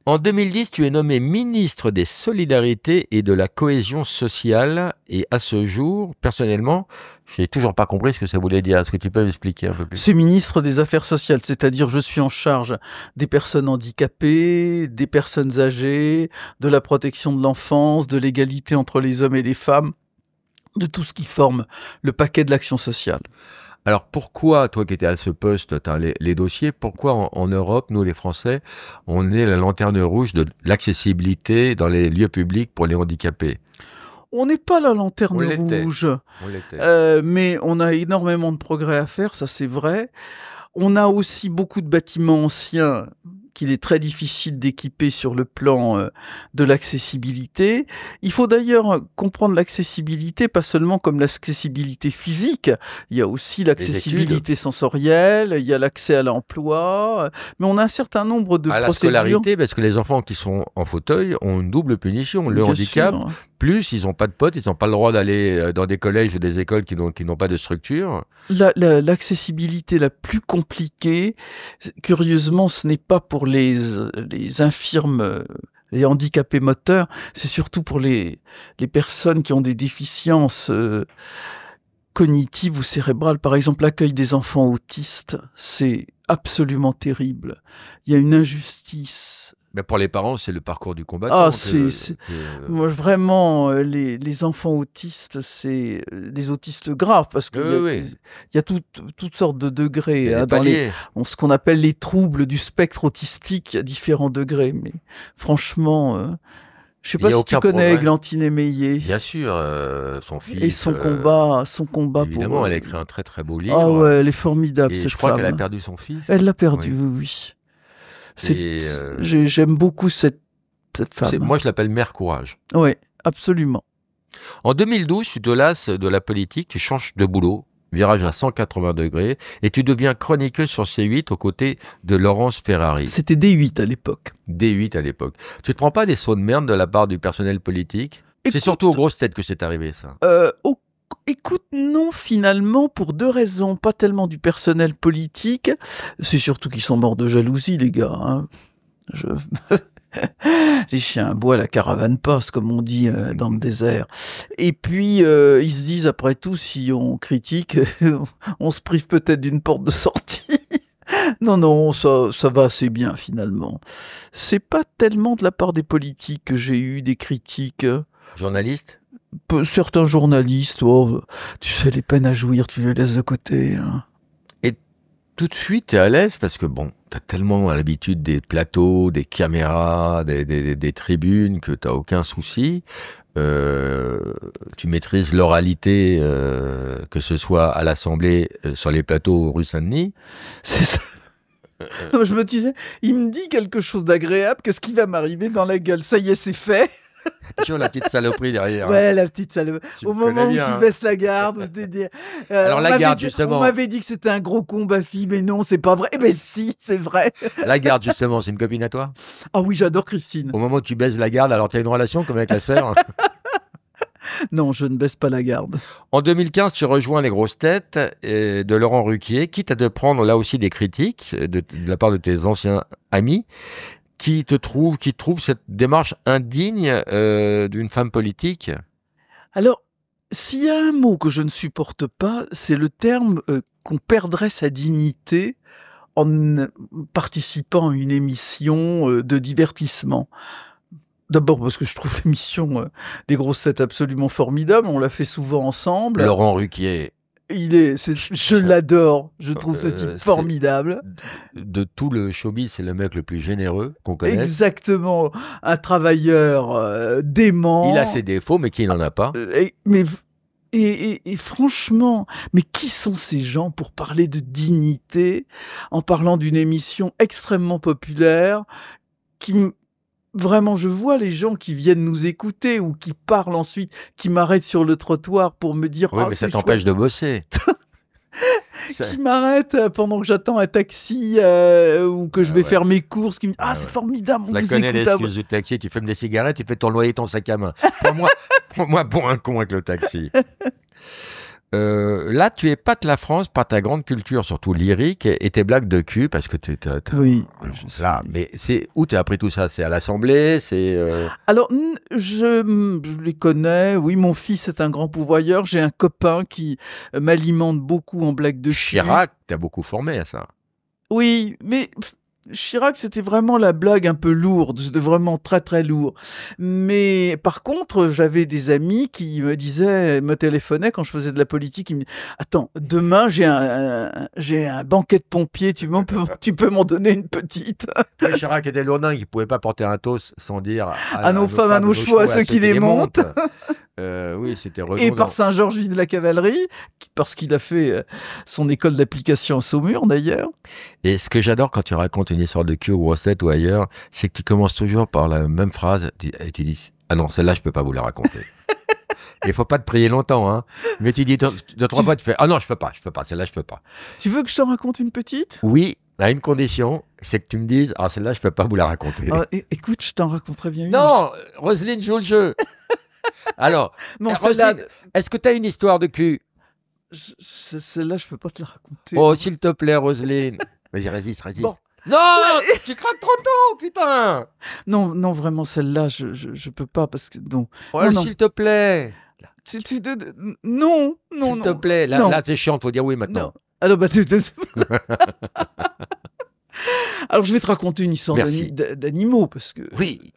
En 2010, tu es nommé ministre des Solidarités et de la Cohésion sociale. Et à ce jour, personnellement, je n'ai toujours pas compris ce que ça voulait dire. Est-ce que tu peux m'expliquer un peu plus? C'est ministre des Affaires sociales, c'est-à-dire je suis en charge des personnes handicapées, des personnes âgées, de la protection de l'enfance, de l'égalité entre les hommes et les femmes, de tout ce qui forme le paquet de l'action sociale. Alors pourquoi, toi qui étais à ce poste, tu as les dossiers, pourquoi en Europe, nous les Français, on est la lanterne rouge de l'accessibilité dans les lieux publics pour les handicapés? On n'est pas la lanterne On l'était. rouge, On l'était. mais on a énormément de progrès à faire, ça c'est vrai. On a aussi beaucoup de bâtiments anciens qu'il est très difficile d'équiper sur le plan de l'accessibilité. Il faut d'ailleurs comprendre l'accessibilité pas seulement comme l'accessibilité physique, il y a aussi l'accessibilité sensorielle, il y a l'accès à l'emploi, mais on a un certain nombre de à la procédures. scolarité, parce que les enfants qui sont en fauteuil ont une double punition. Le Bien handicap, sûr. plus ils n'ont pas de potes, ils n'ont pas le droit d'aller dans des collèges ou des écoles qui n'ont pas de structure. L'accessibilité la plus compliquée, curieusement, ce n'est pas pour les infirmes, les handicapés moteurs, c'est surtout pour les personnes qui ont des déficiences cognitives ou cérébrales. Par exemple, l'accueil des enfants autistes, c'est absolument terrible. Il y a une injustice. Mais pour les parents, c'est le parcours du combattant. Ah, moi, vraiment, les enfants autistes, c'est les autistes graves, parce qu'il y a toutes sortes de degrés. Hein, dans ce qu'on appelle les troubles du spectre autistique, il y a différents degrés. Mais franchement, Je sais Il pas y a si tu aucun connais progrès. Églantine Émeillé Bien sûr, son fils. et son combat pour. Évidemment, elle a écrit un très très beau Ah livre. ouais, elle est formidable Et cette je crois qu'elle a femme. perdu son fils. Elle l'a perdu, Oui. oui. Oui. C'est- Et J'aime beaucoup cette femme. moi, je l'appelle Mère Courage. Oui, absolument. En 2012, tu te lasses de la politique, tu changes de boulot, virage à 180 degrés, et tu deviens chroniqueuse sur C8 aux côtés de Laurence Ferrari. C'était D8 à l'époque. D8 à l'époque. Tu te prends pas des sauts de merde de la part du personnel politique? C'est Écoute, surtout aux grosses têtes que c'est arrivé, ça. Écoute, non, finalement, pour deux raisons. Pas tellement du personnel politique, c'est surtout qu'ils sont morts de jalousie, les gars. Hein. Les chiens aboient, la caravane passe, comme on dit dans le désert. Et puis, ils se disent, après tout, si on critique, on se prive peut-être d'une porte de sortie. Non, ça va assez bien, finalement. C'est pas tellement de la part des politiques que j'ai eu des critiques. Journaliste? Certains journalistes, tu sais, les peines à jouir, tu les laisses de côté. Hein. Tout de suite, t'es à l'aise parce que bon, t'as tellement l'habitude des plateaux, des caméras, des tribunes que t'as aucun souci. Tu maîtrises l'oralité, que ce soit à l'Assemblée, sur les plateaux rue Saint-Denis. C'est ça. Non, je me disais, il me dit quelque chose d'agréable, qu'est-ce qui va m'arriver dans la gueule? Ça y est, c'est fait. Toujours la petite saloperie derrière. Ouais, la petite salope. Tu Au me moment connais où bien, tu hein. baisses la garde, Alors, on la m'avait garde, dit- justement. On m'avait dit que c'était un gros con, Bafi, mais non, c'est pas vrai. Eh ben si, c'est vrai. La garde, justement, c'est une copine à toi? Ah oui, j'adore Christine. Au moment où tu baises la garde, alors t'as une relation comme avec la sœur? Non, je ne baisse pas la garde. En 2015, tu rejoins les grosses têtes de Laurent Ruquier, quitte à te prendre là aussi des critiques de la part de tes anciens amis, qui trouvent cette démarche indigne d'une femme politique. Alors, s'il y a un mot que je ne supporte pas, c'est le terme qu'on perdrait sa dignité en participant à une émission de divertissement. D'abord parce que je trouve l'émission des grosses têtes absolument formidable, on l'a fait souvent ensemble. Laurent Ruquier, Je l'adore, je trouve ce type c'est- formidable. de tout le showbiz, c'est le mec le plus généreux qu'on connaisse. Exactement, un travailleur dément. Il a ses défauts, mais qui n'en a pas. Et franchement, mais qui sont ces gens pour parler de dignité en parlant d'une émission extrêmement populaire Vraiment, je vois les gens qui viennent nous écouter ou qui parlent ensuite, qui m'arrêtent sur le trottoir pour me dire Oui, ah, mais ça c'est t'empêche de bosser. chouette. Qui m'arrêtent pendant que j'attends un taxi ou que je vais faire mes courses, qui me disent ah, c'est formidable, on Je la vous connais, écoute. l'excuse du taxi, tu fumes des cigarettes, tu fais ton loyer, ton sac à main. Prends-moi pour un con avec le taxi. Là, tu épates la France par ta grande culture, surtout lyrique, et tes blagues de cul, parce que Oui. là, mais c'est où t'as appris tout ça? C'est à l'Assemblée? Alors, je les connais. Oui, mon fils est un grand pourvoyeur. J'ai un copain qui m'alimente beaucoup en blagues de cul. Chirac t'a beaucoup formé à ça. Oui, mais Chirac, c'était vraiment la blague un peu lourde, c'était vraiment très très lourd. Mais par contre, j'avais des amis qui me téléphonaient quand je faisais de la politique, ils me disaient « Attends, demain j'ai un banquet de pompiers, tu peux m'en donner une petite ?» Oui, Chirac était lourdingue, il pouvait pas porter un toast sans dire À nos femmes, à nos chevaux, à ceux qui les montent. Oui, c'était redondant. Et par Saint-Georges de la cavalerie, parce qu'il a fait son école d'application à Saumur d'ailleurs. Et ce que j'adore quand tu racontes une histoire de cul ou grosses têtes ou ailleurs, c'est que tu commences toujours par la même phrase et tu dis « Ah non, celle-là, je peux pas vous la raconter. » Il faut pas te prier longtemps, hein. Mais tu dis deux, trois fois, tu fais « Ah non, je peux pas, celle-là, je peux pas. » Tu veux que je t'en raconte une petite ? Oui, à une condition, c'est que tu me dises « Ah, celle-là, je peux pas vous la raconter. » Écoute, je t'en raconterai bien une. Non, Roselyne joue le jeu. Alors, non, Roselyne, est-ce que tu as une histoire de cul? Celle-là, je peux pas te la raconter. Oh, s'il te plaît, Roselyne. Vas-y, résiste. Bon. Non, tu craques trop tôt, putain. Non, vraiment, celle-là, je peux pas parce que non. Oh, non. s'il te plaît. Non. S'il te plaît. Là, c'est chiant, faut dire oui maintenant. Non. Alors, Alors, je vais te raconter une histoire d'animaux parce que. Oui.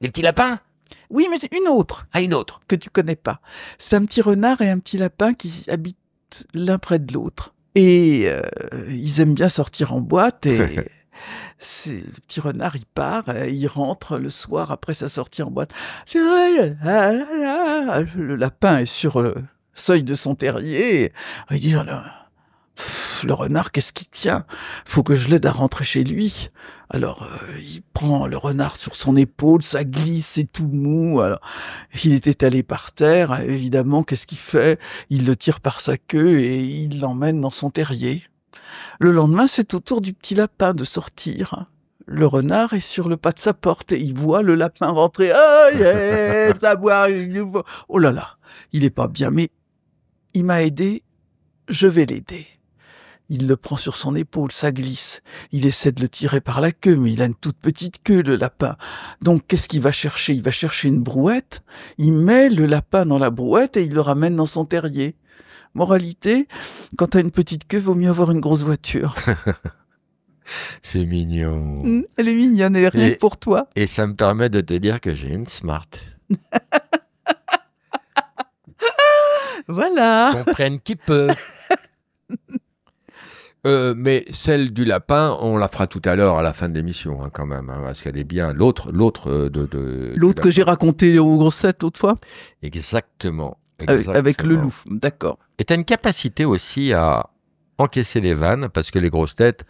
Des petits lapins? Oui, mais une autre. Ah, une autre. Que tu connais pas. C'est un petit renard et un petit lapin qui habitent l'un près de l'autre. Et ils aiment bien sortir en boîte et Le petit renard, il part, il rentre le soir après sa sortie en boîte. Le lapin est sur le seuil de son terrier. Il dit, le renard, qu'est-ce qui tient? Faut que je l'aide à rentrer chez lui. Alors, il prend le renard sur son épaule, ça glisse, c'est tout mou. Alors, il est étalé par terre. Évidemment, qu'est-ce qu'il fait? Il le tire par sa queue et il l'emmène dans son terrier. Le lendemain, c'est au tour du petit lapin de sortir. Le renard est sur le pas de sa porte et il voit le lapin rentrer. Oh là là, il est pas bien, mais il m'a aidé, je vais l'aider. Il le prend sur son épaule, ça glisse. Il essaie de le tirer par la queue, mais il a une toute petite queue, le lapin. Donc, qu'est-ce qu'il va chercher? Il va chercher une brouette, il met le lapin dans la brouette et il le ramène dans son terrier. Moralité, quand t'as une petite queue, vaut mieux avoir une grosse voiture. C'est mignon. Elle est mignonne, elle est rien que pour toi. Et ça me permet de te dire que j'ai une Smart. Voilà. Comprenne qui peut. Mais celle du lapin, on la fera tout à l'heure à la fin de l'émission, hein, quand même, hein, parce qu'elle est bien. L'autre L'autre que j'ai raconté aux grossettes l'autre fois. Exactement. Avec le loup, d'accord. Et tu as une capacité aussi à encaisser les vannes, parce que les grosses têtes,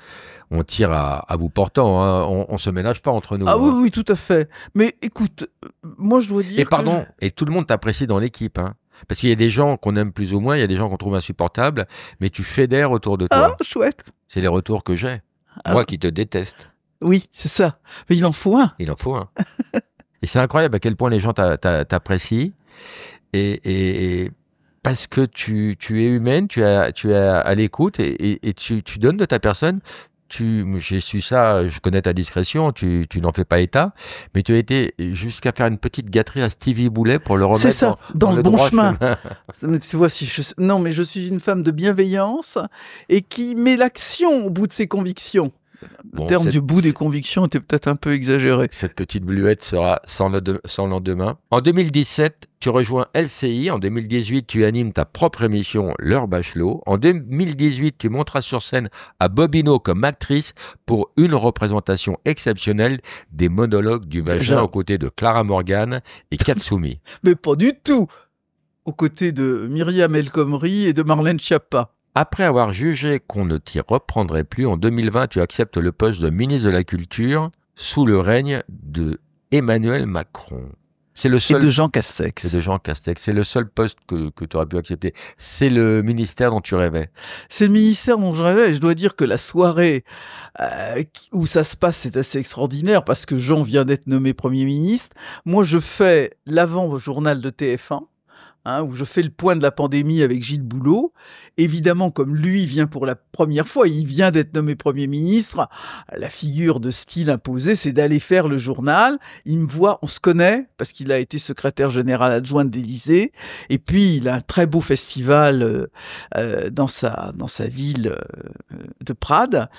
on tire à bout portant, hein, on se ménage pas entre nous. Ah hein. oui, oui, tout à fait. Mais écoute, moi je dois dire Et pardon, et tout le monde t'apprécie dans l'équipe, hein. Parce qu'il y a des gens qu'on aime plus ou moins, il y a des gens qu'on trouve insupportables, mais tu fédères autour de toi. Ah, chouette. C'est les retours que j'ai. Moi qui te déteste. Oui, c'est ça. Mais il en faut un. Il en faut un. Et c'est incroyable à quel point les gens t'apprécient. Et parce que tu es humaine, tu es à l'écoute et tu donnes de ta personne. J'ai su ça, je connais ta discrétion, tu n'en fais pas état, mais tu as été jusqu'à faire une petite gâterie à Stevie Boulet pour le remettre dans le bon droit chemin. Tu vois, non, mais je suis une femme de bienveillance et qui met l'action au bout de ses convictions. Le terme du bout des convictions était peut-être un peu exagéré. Cette petite bluette sera sans lendemain. En 2017, tu rejoins LCI. En 2018, tu animes ta propre émission L'Heure Bachelot. En 2018, tu monteras sur scène à Bobino comme actrice pour une représentation exceptionnelle des monologues du vagin aux côtés de Clara Morgan et Katsumi. Mais pas du tout. Aux côtés de Myriam El Khomri et de Marlène Schiappa. Après avoir jugé qu'on ne t'y reprendrait plus, en 2020, tu acceptes le poste de ministre de la Culture sous le règne de Emmanuel Macron. C'est le seul. Et de Jean Castex. C'est de Jean Castex. C'est le seul poste que tu aurais pu accepter. C'est le ministère dont tu rêvais. C'est le ministère dont je rêvais. Et je dois dire que la soirée où ça se passe, c'est assez extraordinaire parce que Jean vient d'être nommé Premier ministre. Moi, je fais l'avant-journal de TF1. Où je fais le point de la pandémie avec Gilles Boulot. Évidemment, comme lui vient pour la première fois, il vient d'être nommé Premier ministre, la figure de style imposée, c'est d'aller faire le journal. Il me voit, on se connaît, parce qu'il a été secrétaire général adjoint de l'Élysée, et puis il a un très beau festival dans sa ville de Prades,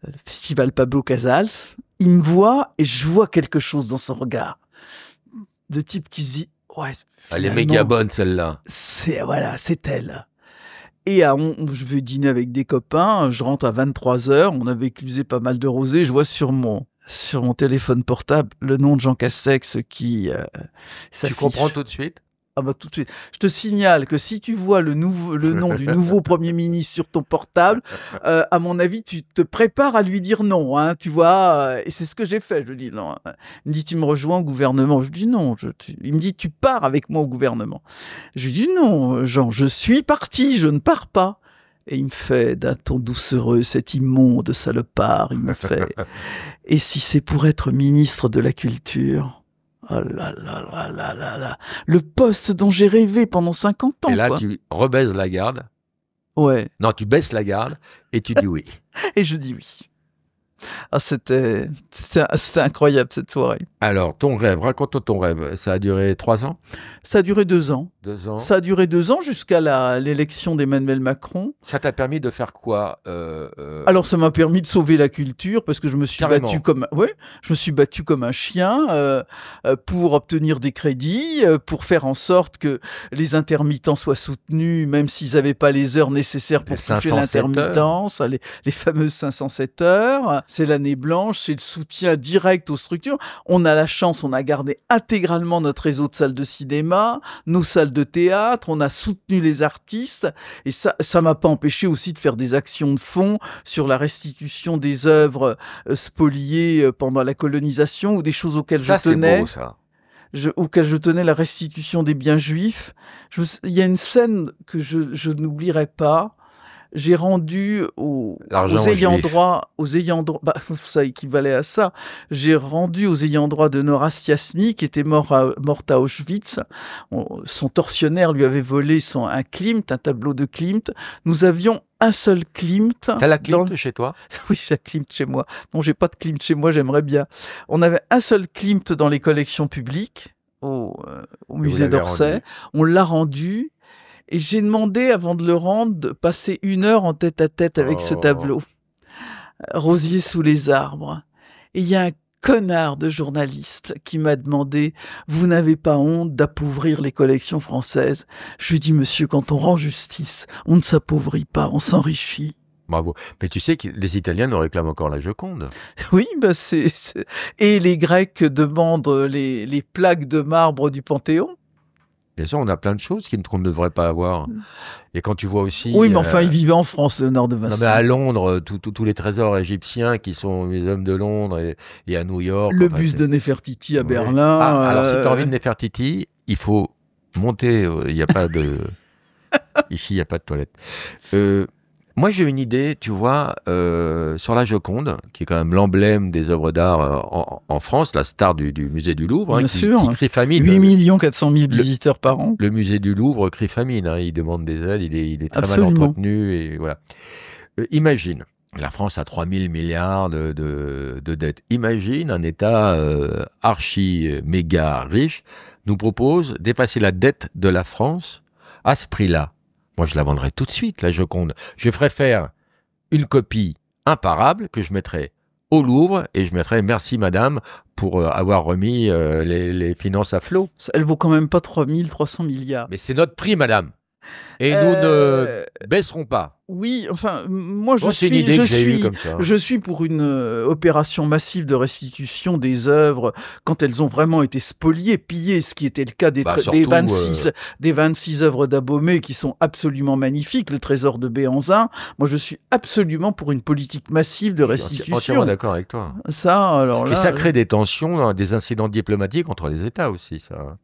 le festival Pablo Casals. Il me voit, et je vois quelque chose dans son regard, de type qui se dit, ouais, elle est méga bonne, celle-là. C'est elle. Et je vais dîner avec des copains, je rentre à 23h, on avait éclusé pas mal de rosé, je vois sur mon téléphone portable le nom de Jean Castex qui s'affiche. Tu comprends tout de suite? Ah bah tout de suite. Je te signale que si tu vois le nom du nouveau Premier ministre sur ton portable, à mon avis, tu te prépares à lui dire non, hein, tu vois. Et c'est ce que j'ai fait. Je lui dis non. Il me dit tu me rejoins au gouvernement. Je dis non. Il me dit tu pars avec moi au gouvernement. Je lui dis non, Jean, je suis parti, je ne pars pas. Et il me fait d'un ton doucereux, cet immonde salopard, il me fait « Et si c'est pour être ministre de la Culture ?» Oh là là là là là là. Le poste dont j'ai rêvé pendant 50 ans. Et là, quoi. tu rebaises la garde. Ouais. Non, tu baisses la garde et tu dis oui. Et je dis oui. Ah, c'était incroyable cette soirée. Alors, ton rêve, raconte-toi ton rêve. Ça a duré 3 ans? Ça a duré 2 ans. 2 ans. Ça a duré 2 ans jusqu'à l'élection d'Emmanuel Macron. Ça t'a permis de faire quoi Alors, ça m'a permis de sauver la culture parce que je me suis battu comme un chien pour obtenir des crédits, pour faire en sorte que les intermittents soient soutenus, même s'ils n'avaient pas les heures nécessaires pour toucher l'intermittence, les fameuses 507 heures. c'est l'année blanche, c'est le soutien direct aux structures. On a la chance, on a gardé intégralement notre réseau de salles de cinéma, nos salles de théâtre, on a soutenu les artistes, et ça m'a pas empêché aussi de faire des actions de fond sur la restitution des œuvres spoliées pendant la colonisation, ou des choses auxquelles je tenais. C'est beau, ça. Auquel je tenais, la restitution des biens juifs. Il y a une scène que je n'oublierai pas. J'ai rendu aux ayants droit, ça équivalait à ça. J'ai rendu aux ayants droit de Nora Stiasny, qui était morte à Auschwitz. Son tortionnaire lui avait volé un Klimt, un tableau de Klimt. Nous avions un seul Klimt. T'as la Klimt chez toi? Oui, j'ai la Klimt chez moi. Bon, j'ai pas de Klimt chez moi, j'aimerais bien. On avait un seul Klimt dans les collections publiques, au musée d'Orsay. On l'a rendu. Et j'ai demandé, avant de le rendre, de passer 1 heure en tête-à-tête avec ce tableau. Rosier sous les arbres. Et il y a un connard de journaliste qui m'a demandé « Vous n'avez pas honte d'appauvrir les collections françaises ?» Je lui ai dit « Monsieur, quand on rend justice, on ne s'appauvrit pas, on s'enrichit. » Bravo. Mais tu sais que les Italiens nous réclament encore la Joconde. Oui, et les Grecs demandent les plaques de marbre du Panthéon. Bien sûr, on a plein de choses qu'on ne devrait pas avoir. Et quand tu vois aussi... Oui, mais enfin, ils vivaient en France, Léonard de Vinci. Non, mais à Londres, tous les trésors égyptiens qui sont les hommes de Londres et à New York... Le buste de Néfertiti à Berlin... alors, si tu as envie de Néfertiti, il faut monter. Il n'y a pas de... Ici, il n'y a pas de toilette. Moi, j'ai une idée, tu vois, sur la Joconde, qui est quand même l'emblème des œuvres d'art en France, la star du musée du Louvre, qui crie famine. 8 400 000 visiteurs par an. Le musée du Louvre crie famine, il demande des aides, il est très mal entretenu. Et voilà. Imagine, la France a 3 000 milliards de dettes. Imagine un État archi-méga riche nous propose d'effacer la dette de la France à ce prix-là. Moi, je la vendrais tout de suite, la Joconde. Je ferais faire une copie imparable que je mettrais au Louvre et je mettrais « Merci, madame, pour avoir remis les finances à flot ». Elle vaut quand même pas 3 300 milliards. Mais c'est notre prix, madame. Et nous ne baisserons pas. Oui, enfin, moi je suis pour une opération massive de restitution des œuvres quand elles ont vraiment été spoliées, pillées, ce qui était le cas des 26 œuvres d'Abomey qui sont absolument magnifiques, le trésor de Béhanzin. Moi je suis absolument pour une politique massive de restitution. Je suis entièrement d'accord avec toi. Et ça crée des tensions, des incidents diplomatiques entre les États aussi, ça.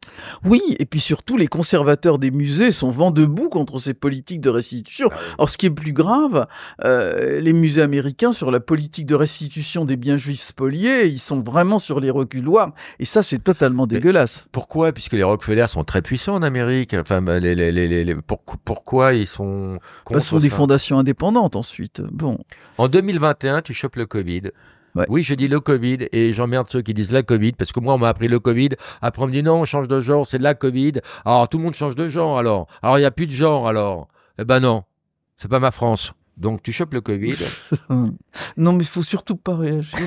Oui, et puis surtout les conservateurs des musées sont vent debout contre ces politiques de restitution. Alors ce qui est plus grave, les musées américains, sur la politique de restitution des biens juifs spoliés, ils sont vraiment sur les reculoirs. Et ça, c'est totalement dégueulasse. Pourquoi? Puisque les Rockefeller sont très puissants en Amérique. Enfin, pourquoi ils sont contre Ce sont des fondations indépendantes, ensuite. Bon. En 2021, tu chopes le Covid. Ouais. Oui, je dis le Covid et j'emmerde ceux qui disent la Covid parce que moi, on m'a appris le Covid. Après, on me dit non, on change de genre, c'est la Covid. Alors, tout le monde change de genre alors. Alors, il n'y a plus de genre alors. Eh ben non. C'est pas ma France. Donc, tu chopes le Covid. Non, mais il faut surtout pas réagir.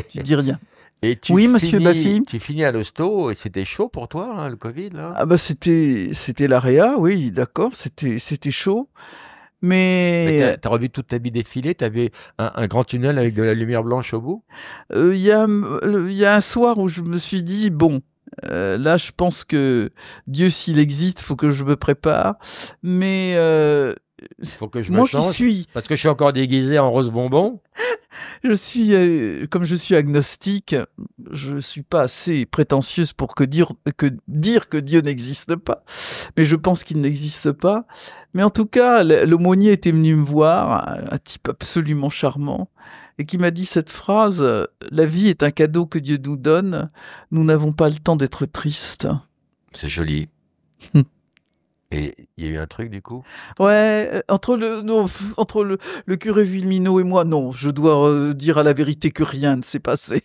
Tu dis rien. Et oui, monsieur Baffy. Tu finis à l'hosto et c'était chaud pour toi, hein, le Covid, là? Ah bah, c'était l'AREA, oui, d'accord, c'était chaud. Mais t'as revu toute ta vie défiler? T'avais un grand tunnel avec de la lumière blanche au bout? Il y a un soir où je me suis dit, bon, là, je pense que Dieu, s'il existe, faut que je me prépare. Mais faut que je me change, parce que je suis encore déguisé en rose bonbon. Comme je suis agnostique, je suis pas assez prétentieuse pour dire que Dieu n'existe pas. Mais je pense qu'il n'existe pas. Mais en tout cas, l'aumônier était venu me voir, un type absolument charmant, et qui m'a dit cette phrase: la vie est un cadeau que Dieu nous donne. Nous n'avons pas le temps d'être tristes. C'est joli. Et il y a eu un truc, du coup? Ouais, entre le curé Villeminot et moi, non, je dois dire à la vérité que rien ne s'est passé.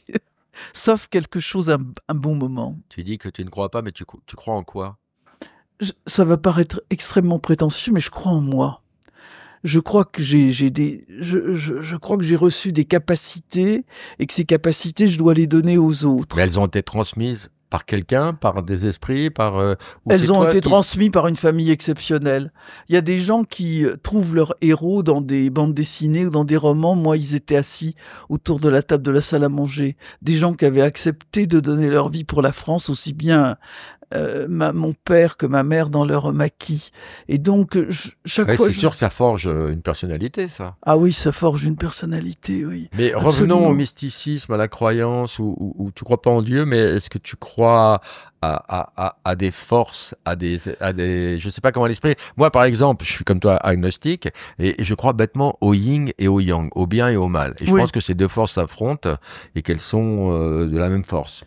Sauf quelque chose, un bon moment. Tu dis que tu ne crois pas, mais tu crois en quoi? Ça va paraître extrêmement prétentieux, mais je crois en moi. Je crois que je crois que j'ai reçu des capacités et que ces capacités, je dois les donner aux autres. Mais elles ont été transmises Par quelqu'un, par des esprits, par... ou c'est Elles ont toi été qui- transmises par une famille exceptionnelle. Il y a des gens qui trouvent leurs héros dans des bandes dessinées ou dans des romans. Moi, ils étaient assis autour de la table de la salle à manger. Des gens qui avaient accepté de donner leur vie pour la France, aussi bien mon père que ma mère dans leur maquis. Et donc, chaque Ouais, fois... c'est sûr que ça forge une personnalité, ça. Ah oui, ça forge une personnalité, oui. Mais Absolument. revenons au mysticisme, à la croyance, où tu crois pas en Dieu, mais est-ce que tu crois à des forces, à des, je sais pas comment l'exprimer. Moi, par exemple, je suis comme toi agnostique, et je crois bêtement au yin et au yang, au bien et au mal. Et je Oui. pense que ces deux forces s'affrontent et qu'elles sont de la même force.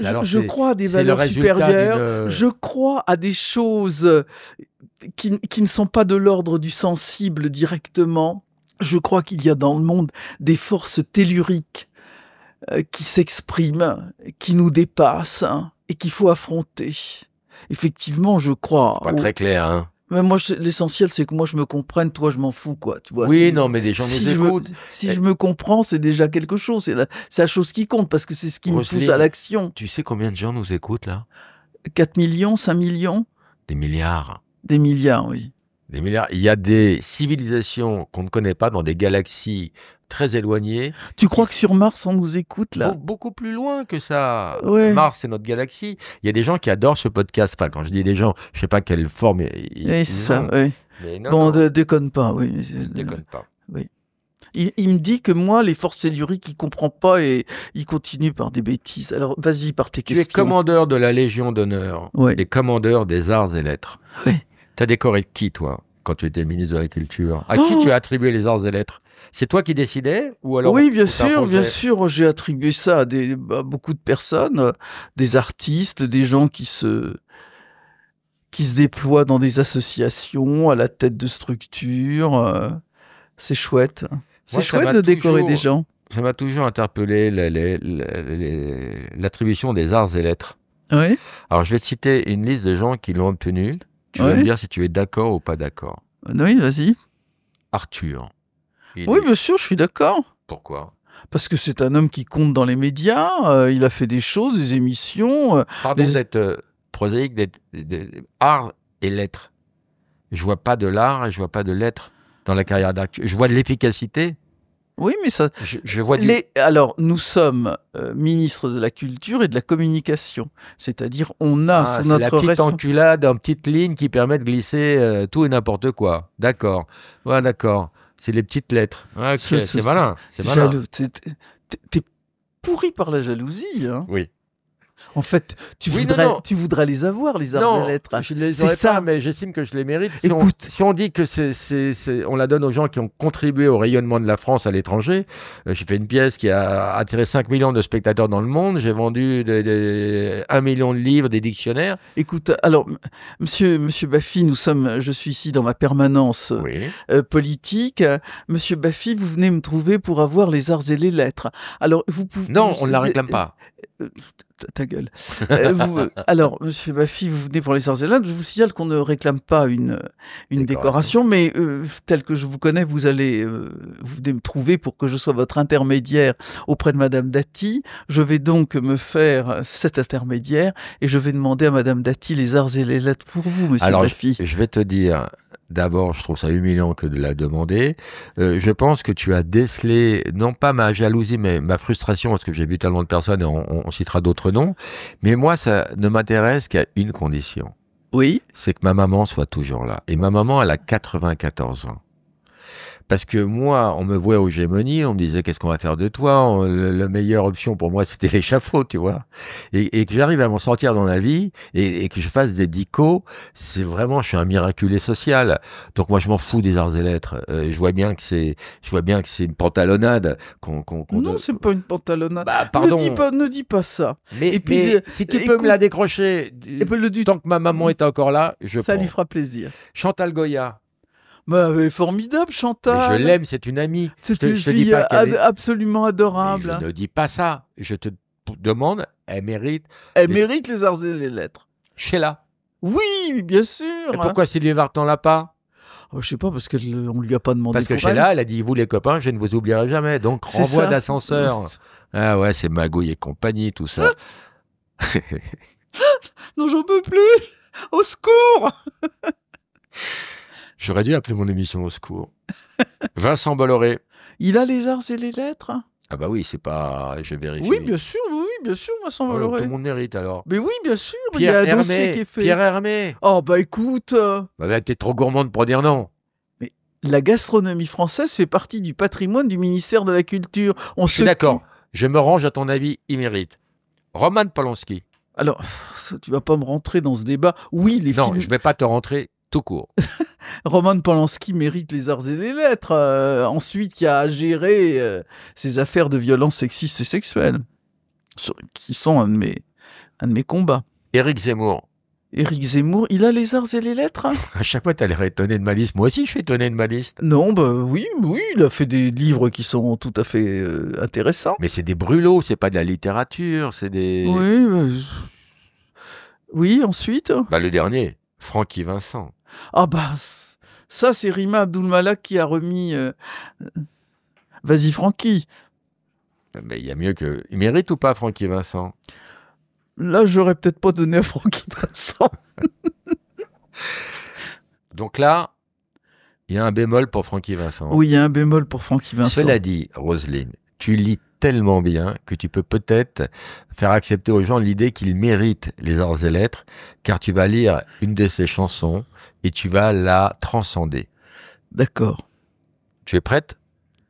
Alors, Je c'est- crois à des c'est le valeurs résultat supérieures. d'une- Je crois à des choses qui ne sont pas de l'ordre du sensible directement. Je crois qu'il y a dans le monde des forces telluriques qui s'expriment, qui nous dépassent et qu'il faut affronter. Effectivement, je crois. Pas très clair, hein. Mais moi, l'essentiel, c'est que moi, je me comprenne. Toi, je m'en fous, quoi. Tu vois, Oui, si- non, mais des gens si nous je me- écoutent. si je me comprends, c'est déjà quelque chose. C'est la chose qui compte parce que c'est ce qui me pousse Roselyne, à l'action. Tu sais combien de gens nous écoutent, là? 4 millions, 5 millions, Des milliards. des milliards, oui. Des milliards. Il y a des civilisations qu'on ne connaît pas dans des galaxies très éloignées. Tu crois que sur Mars, on nous écoute, là? Beaucoup plus loin que ça. Ouais. Mars, c'est notre galaxie. Il y a des gens qui adorent ce podcast. Enfin, quand je dis des gens, je sais pas quelle forme Oui, c'est ça, ont. oui. Mais non, Bon, non, déconne pas, oui. déconne pas. Il me dit que moi, les forces telluriques, il comprend pas et il continue par des bêtises. Alors, vas-y, par tes Tu es questions. commandeur de la Légion d'honneur Ouais. et commandeur des arts et lettres. Oui. T'as décoré qui, toi, quand tu étais ministre de la Culture? À qui Oh tu as attribué les arts et lettres? C'est toi qui décidais ou alors Oui, bien ou t'as sûr, imposé bien sûr. J'ai attribué ça à beaucoup de personnes, des artistes, des gens qui se déploient dans des associations, à la tête de structures. C'est chouette. C'est Moi, ça chouette m'a de décorer toujours- des gens. Ça m'a toujours interpellé l'attribution des arts et lettres. Oui. Alors, je vais te citer une liste de gens qui l'ont obtenue. Tu vas Ouais. me dire si tu es d'accord ou pas d'accord. Oui, vas-y. Arthur. Oui, bien sûr, je suis d'accord. Pourquoi? Parce que c'est un homme qui compte dans les médias. Il a fait des choses, des émissions. Pardon Les- d'être prosaïque, d'être art et lettres. Je vois pas de l'art et je vois pas de lettres dans la carrière d'Arthur. Je vois de l'efficacité. Oui, mais ça. Je vois du... Alors, nous sommes ministres de la Culture et de la Communication. C'est-à-dire, on a Ah, sous c'est la notre petite enculade en petite ligne qui permet de glisser tout et n'importe quoi. D'accord. Ouais, d'accord. C'est les petites lettres. Ok, c'est malin. C'est malin. T'es pourri par la jalousie. Hein. Oui. En fait, tu Oui, voudrais, non. tu voudrais les avoir, les arts Non, et lettres. je ne les C'est aurais ça. pas, mais j'estime que je les mérite. Écoute. Si on dit que on la donne aux gens qui ont contribué au rayonnement de la France à l'étranger, j'ai fait une pièce qui a attiré 5 millions de spectateurs dans le monde, j'ai vendu 1 million de livres, des dictionnaires. Écoute, alors, monsieur Baffy, je suis ici dans ma permanence Oui. politique. Monsieur Baffy, vous venez me trouver pour avoir les arts et les lettres. Alors, vous pouvez... Non, on ne la réclame pas. Ta gueule. Alors, monsieur Baffy, vous venez pour les arts et lettres. Je vous signale qu'on ne réclame pas une décoration, mais tel que je vous connais, vous allez vous venez me trouver pour que je sois votre intermédiaire auprès de Madame Dati. Je vais donc me faire cet intermédiaire et je vais demander à Madame Dati les arts et les lettres pour vous, monsieur Alors, Baffy. je vais te dire, d'abord, je trouve ça humiliant que de la demander. Je pense que tu as décelé, non pas ma jalousie, mais ma frustration, parce que j'ai vu tellement de personnes, et on citera d'autres noms. Mais moi, ça ne m'intéresse qu'à une condition. Oui. C'est que ma maman soit toujours là. Et ma maman, elle a 94 ans. Parce que moi, on me voit aux Gémonies, on me disait qu'est-ce qu'on va faire de toi, la meilleure option pour moi c'était l'échafaud, tu vois. Et que j'arrive à m'en sortir dans la vie et que je fasse des dicos, c'est vraiment, je suis un miraculé social. Donc moi je m'en fous des arts et lettres. Je vois bien que c'est une pantalonnade Non, c'est pas une pantalonnade. Bah, pardon. Ne dis pas ça. Mais, Et puis, mais si tu peux écoute- me la décrocher, Et puis, tant que ma maman est encore là, je ça lui prends. fera plaisir. Chantal Goya. Bah, formidable, Mais Chantal. je l'aime, c'est une amie. C'est Je une te dis fille pas qu'elle est- absolument Mais adorable. je ne dis pas ça. Je te demande, elle mérite Elle les- mérite les arts et les lettres. Sheila. Oui, bien sûr. Et pourquoi Sylvie Vartan l'a pas? Oh, je sais pas, parce qu'on lui a pas demandé. Parce que pour elle. Sheila, elle a dit, vous les copains, je ne vous oublierai jamais. Donc, C'est renvoi ça. d'ascenseur. Ah ouais, c'est Magouille et compagnie, tout ça. Non, j'en peux plus. Au secours. J'aurais dû appeler mon émission Au secours. Vincent Bolloré. Il a les arts et les lettres? Ah bah oui, c'est pas... Je vérifie. Oui, bien sûr, Vincent Oh, donc Bolloré. tout le monde mérite alors. Mais oui, bien sûr, il y a un dossier qui est fait. Pierre Hermé. Oh, bah écoute, Bah, t'es trop gourmande pour dire non. la gastronomie française fait partie du patrimoine du ministère de la Culture. On Je suis se d'accord. Je me range à ton avis, il mérite. Roman Polanski. Alors, tu vas pas me rentrer dans ce débat. Oui, les Non, films... je vais pas te rentrer tout court. Roman Polanski mérite les arts et les lettres. Ensuite, il y a à gérer ces affaires de violences sexistes et sexuelles, qui sont un de mes combats. Éric Zemmour. Éric Zemmour, il a les arts et les lettres? À chaque fois, t'as l'air étonné de ma liste. Moi aussi, je suis étonné de ma liste. Non, bah oui, il a fait des livres qui sont tout à fait intéressants. Mais c'est des brûlots, c'est pas de la littérature, c'est des... Oui, ensuite. Bah, le dernier, Francky Vincent. Ah bah, ça c'est Rima Abdul-Malak qui a remis... Vas-y Francky. Mais il y a mieux que... Il mérite ou pas, Francky Vincent? Là, j'aurais peut-être pas donné à Francky Vincent. Donc là, il y a un bémol pour Francky Vincent. Oui, il y a un bémol pour Francky Vincent. Cela dit, Roselyne, tu lis tellement bien que tu peux peut-être faire accepter aux gens l'idée qu'ils méritent les arts et lettres, car tu vas lire une de ses chansons et tu vas la transcender. D'accord. Tu es prête?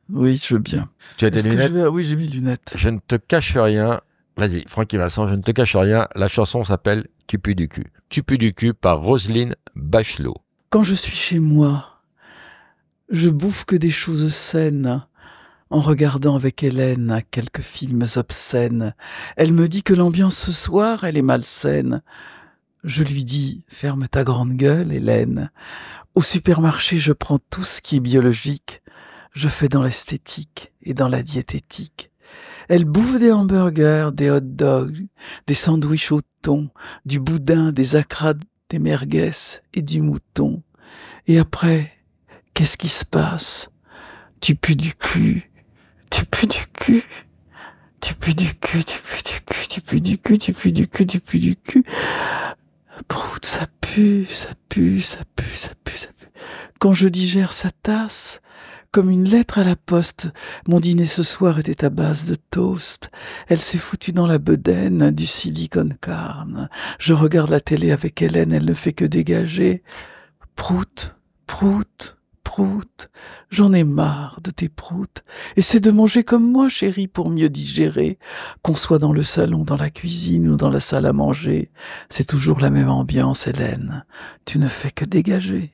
Oui, je veux bien. Tu as tes lunettes? Oui, j'ai mis lunettes. Je ne te cache rien. Vas-y, Francky Vincent, je ne te cache rien. La chanson s'appelle Tu pues du cul. Tu pues du cul par Roselyne Bachelot. Quand je suis chez moi, je bouffe que des choses saines. En regardant avec Hélène quelques films obscènes, elle me dit que l'ambiance ce soir, elle est malsaine. Je lui dis, ferme ta grande gueule, Hélène. Au supermarché, je prends tout ce qui est biologique. Je fais dans l'esthétique et dans la diététique. Elle bouffe des hamburgers, des hot dogs, des sandwichs au thon, du boudin, des acras, des merguez et du mouton. Et après, qu'est-ce qui se passe? Tu pues du cul. Tu pues du cul, tu pues du cul, tu pues du cul, tu pues du cul, tu pues du cul, tu pues du cul. Prout, ça pue, ça pue, ça pue, ça pue, ça pue. Quand je digère sa tasse, comme une lettre à la poste, mon dîner ce soir était à base de toast. Elle s'est foutue dans la bedaine du silicone carne. Je regarde la télé avec Hélène, elle ne fait que dégager. Prout, prout. Prout, j'en ai marre de tes proutes. Essaie de manger comme moi, chérie, pour mieux digérer. Qu'on soit dans le salon, dans la cuisine ou dans la salle à manger, c'est toujours la même ambiance, Hélène. Tu ne fais que dégager.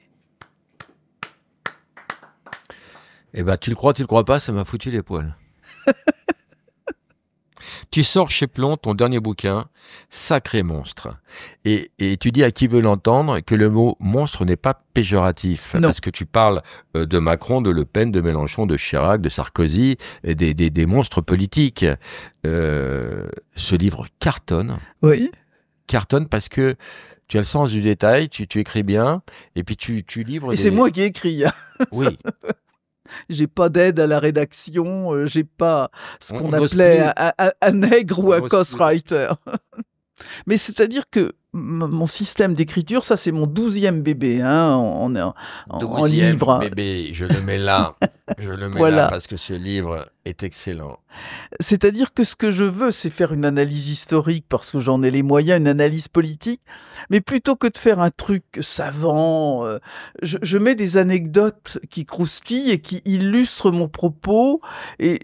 Eh ben, tu le crois pas, ça m'a foutu les poils. Tu sors chez Plon ton dernier bouquin, Sacré monstre. Et tu dis à qui veut l'entendre que le mot monstre n'est pas péjoratif. Non. Parce que tu parles de Macron, de Le Pen, de Mélenchon, de Chirac, de Sarkozy, et des monstres politiques. Ce livre cartonne. Oui. Cartonne parce que tu as le sens du détail, tu écris bien, et puis tu livres Et c'est moi qui écris. Oui. J'ai pas d'aide à la rédaction, j'ai pas ce qu'on n'ose appelait plus. un nègre ou On un n'ose ghostwriter. Mais c'est-à-dire que mon système d'écriture, ça c'est mon 12e bébé, hein, en 12e livre. bébé, je le mets là. Je le mets Voilà. là parce que ce livre est excellent. C'est-à-dire que ce que je veux, c'est faire une analyse historique parce que j'en ai les moyens, une analyse politique. Mais plutôt que de faire un truc savant, je mets des anecdotes qui croustillent et qui illustrent mon propos. Et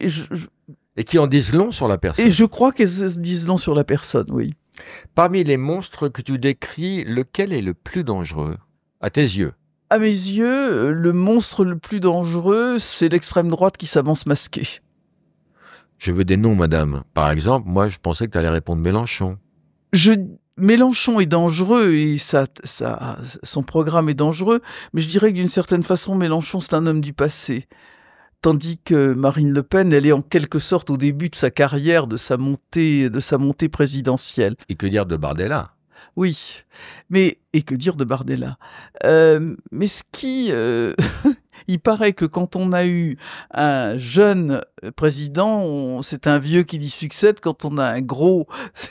qui en disent long sur la personne. Et je crois qu'elles se disent long sur la personne, oui. Parmi les monstres que tu décris, lequel est le plus dangereux, à tes yeux? À mes yeux, le monstre le plus dangereux, c'est l'extrême droite qui s'avance masquée. Je veux des noms, madame. Par exemple, moi, je pensais que tu allais répondre Mélenchon. Mélenchon est dangereux et son programme est dangereux, mais je dirais que d'une certaine façon, Mélenchon, c'est un homme du passé. Tandis que Marine Le Pen, elle est en quelque sorte au début de sa carrière, de sa montée présidentielle. Et que dire de Bardella? Oui, et que dire de Bardella? Mais ce qui... Il paraît que quand on a eu un jeune président, c'est un vieux qui lui succède. Quand on a un gros,